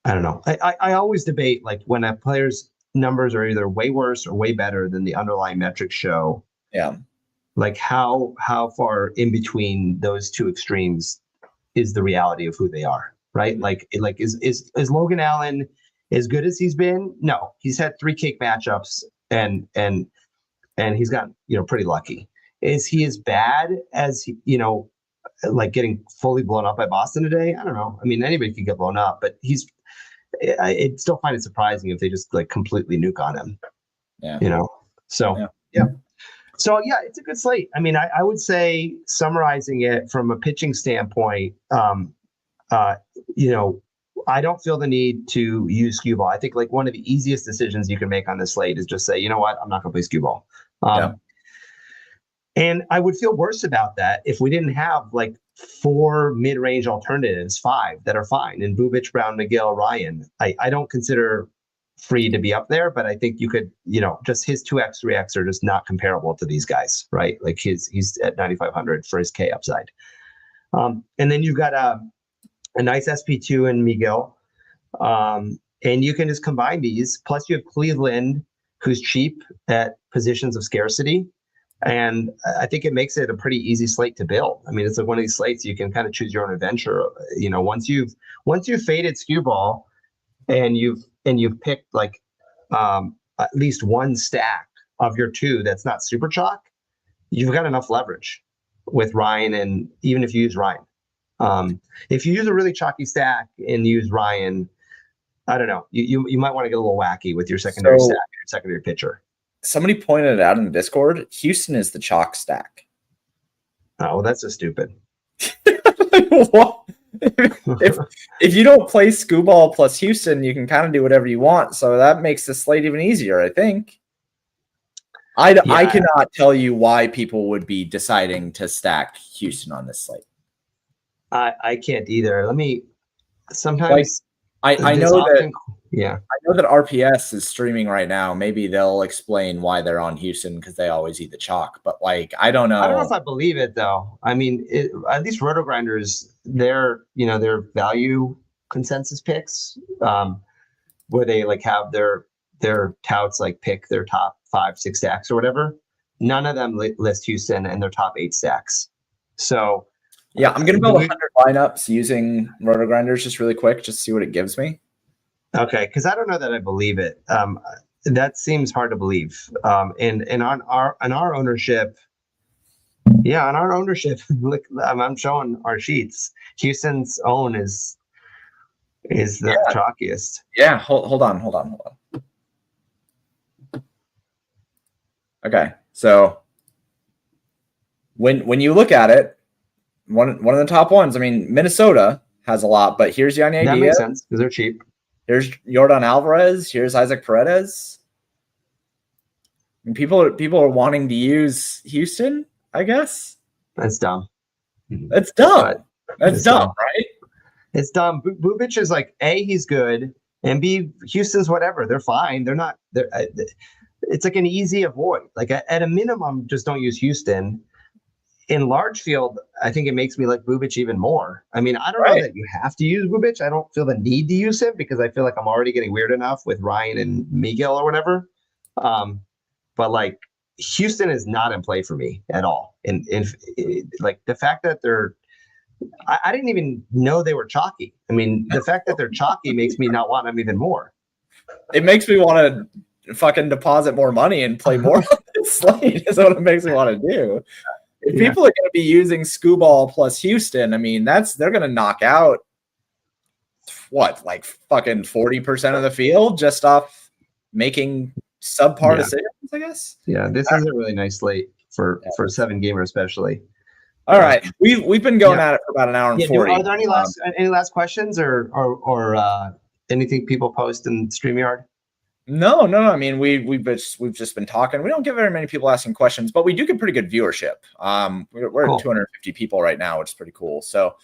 S2: I don't know. I always debate like when a player's numbers are either way worse or way better than the underlying metrics show.
S1: Yeah.
S2: Like how far in between those two extremes is the reality of who they are, right? Like is Logan Allen as good as he's been? No, he's had 3 cake matchups and he's gotten, pretty lucky. Is he as bad as like getting fully blown up by Boston today? I don't know. I mean, anybody can get blown up, but I still find it surprising if they just like completely nuke on him.
S1: Yeah.
S2: So yeah. So yeah, it's a good slate. I mean, I would say summarizing it from a pitching standpoint, I don't feel the need to use skewball. Ball. I think like one of the easiest decisions you can make on this slate is just say, you know what, I'm not going to play skewball. Ball. And I would feel worse about that if we didn't have like 4 mid-range alternatives, 5 that are fine, and Bubic, Brown, McGill, Ryan. I don't consider Free to be up there, but I think you could, just his 2x, 3x are just not comparable to these guys, right? Like he's at 9,500 for his K upside. And then you've got a nice SP2 in Miguel. And you can just combine these. Plus you have Cleveland, who's cheap at positions of scarcity. And I think it makes it a pretty easy slate to build. I mean, it's like one of these slates you can kind of choose your own adventure. Once you've faded Skewball and you've picked like at least one stack of your 2 that's not super chalk, you've got enough leverage with Ryan. And even if you use Ryan, if you use a really chalky stack and use Ryan, I don't know, you might want to get a little wacky with your secondary stack, your secondary pitcher.
S1: Somebody pointed it out in the Discord. Houston is the chalk stack.
S2: Oh, well, that's just stupid.
S1: What? If you don't play Skewball plus Houston, you can kind of do whatever you want. So that makes the slate even easier, I think. I cannot tell you why people would be deciding to stack Houston on this slate.
S2: I can't either. Sometimes
S1: I know that.
S2: Yeah,
S1: I know that RPS is streaming right now. Maybe they'll explain why they're on Houston because they always eat the chalk. But like, I don't know.
S2: I don't know if I believe it though. I mean, at least Roto Grinders, their value consensus picks, where they like have their touts like pick their top 5, 6 stacks or whatever. None of them list Houston and their top 8 stacks. So
S1: yeah, I'm gonna build 100 lineups using Roto Grinders just really quick, just to see what it gives me.
S2: Okay, because I don't know that I believe it. That seems hard to believe. And on our ownership, look, I'm showing our sheets. Houston's own is the chalkiest.
S1: Yeah, hold on. Okay, so when you look at it, one of the top ones. I mean, Minnesota has a lot, but here's Yanni Diaz.
S2: That makes sense because they're cheap.
S1: Here's Yordan Alvarez. Here's Isaac Paredes. And people are wanting to use Houston, I guess.
S2: That's dumb.
S1: That's dumb. That's dumb, right?
S2: It's dumb. Bubic is like, A, he's good, and B, Houston's whatever. They're fine. They're not. It's like an easy avoid. Like at a minimum, just don't use Houston. In large field, I think it makes me like Bubic even more. I mean, I don't know that you have to use Bubic. I don't feel the need to use him because I feel like I'm already getting weird enough with Ryan and Miguel or whatever. But like Houston is not in play for me at all. And like the fact that I didn't even know they were chalky. I mean, the fact that they're chalky makes me not want them even more.
S1: It makes me want to fucking deposit more money and play more on this slate is what it makes me want to do. If people are going to be using Skewball plus Houston, I mean, they're going to knock out like fucking 40% of the field just off making subpar decisions, I guess.
S2: Yeah, this is a really nice slate for a 7-gamer especially.
S1: All right, we've been going at it for about an hour and 40.
S2: Are there any last questions or anything people post in StreamYard?
S1: No. I mean, we've just been talking. We don't get very many people asking questions, but we do get pretty good viewership. We're
S2: Cool.
S1: at 250 people right now, which is pretty cool. So,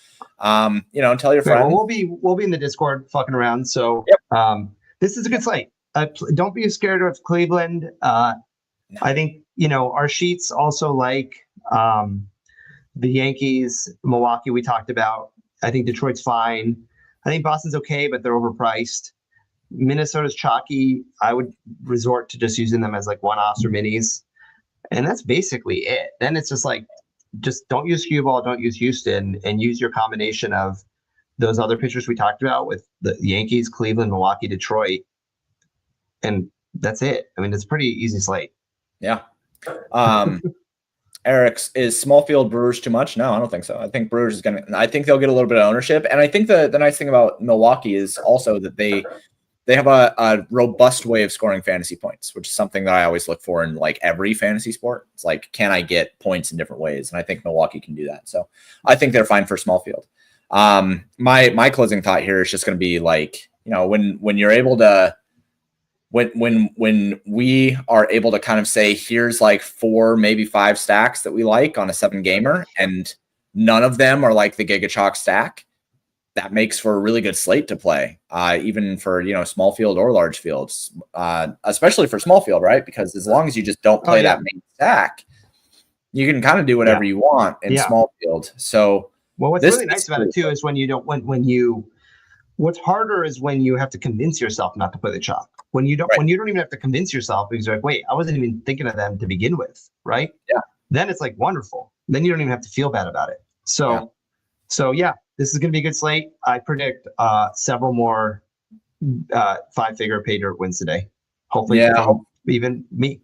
S1: tell your
S2: Great.
S1: friends.
S2: Well, we'll be in the Discord fucking around. So, this is a good slate. Don't be scared of Cleveland. I think our sheets also like the Yankees, Milwaukee. We talked about. I think Detroit's fine. I think Boston's okay, but they're overpriced. Minnesota's chalky. I would resort to just using them as like one-offs or minis, and that's basically it. Then it's just don't use cue ball, don't use Houston, and use your combination of those other pitchers we talked about with the Yankees, Cleveland, Milwaukee, Detroit, and that's it. I mean, it's a pretty easy slate.
S1: Yeah. Eric's, is small field Brewers too much? No, I don't think so. I think Brewers I think they'll get a little bit of ownership. And I think the nice thing about Milwaukee is also that they have a robust way of scoring fantasy points, which is something that I always look for in like every fantasy sport. It's like, can I get points in different ways? And I think Milwaukee can do that. So I think they're fine for small field. My closing thought here is just going to be like, when you're able to, when we are able to kind of say, here's like 4, maybe 5 stacks that we like on a 7-gamer, and none of them are like the Giga Chalk stack, that makes for a really good slate to play, even for, small field or large fields, especially for small field, right? Because as long as you just don't play that main stack, you can kind of do whatever you want in small field. So,
S2: well, what's really nice about it too is when what's harder is when you have to convince yourself not to play the chalk. When you don't even have to convince yourself because you're like, wait, I wasn't even thinking of them to begin with, right?
S1: Yeah.
S2: Then it's like wonderful. Then you don't even have to feel bad about it. So this is going to be a good slate. I predict several more 5-figure Paydirt wins today. Hopefully, even me.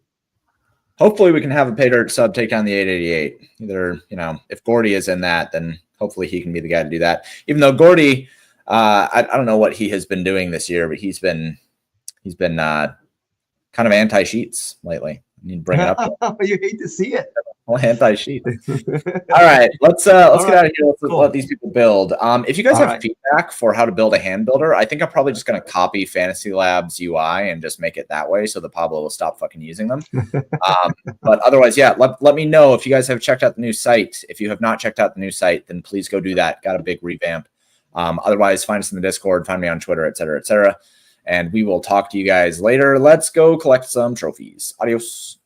S1: Hopefully we can have a Paydirt sub take down the 888. Either, if Gordy is in that, then hopefully he can be the guy to do that. Even though Gordy, I don't know what he has been doing this year, but he's been kind of anti-sheets lately. I need to bring it up.
S2: You hate to see it.
S1: Well, anti-sheet. All right, let's get out of here. Let's let these people build. If you guys have feedback for how to build a hand builder, I think I'm probably just going to copy Fantasy Labs UI and just make it that way so that Pablo will stop fucking using them. But otherwise, let me know if you guys have checked out the new site. If you have not checked out the new site, then please go do that. Got a big revamp. Otherwise, find us in the Discord, find me on Twitter, etc., etc. And we will talk to you guys later. Let's go collect some trophies. Adios.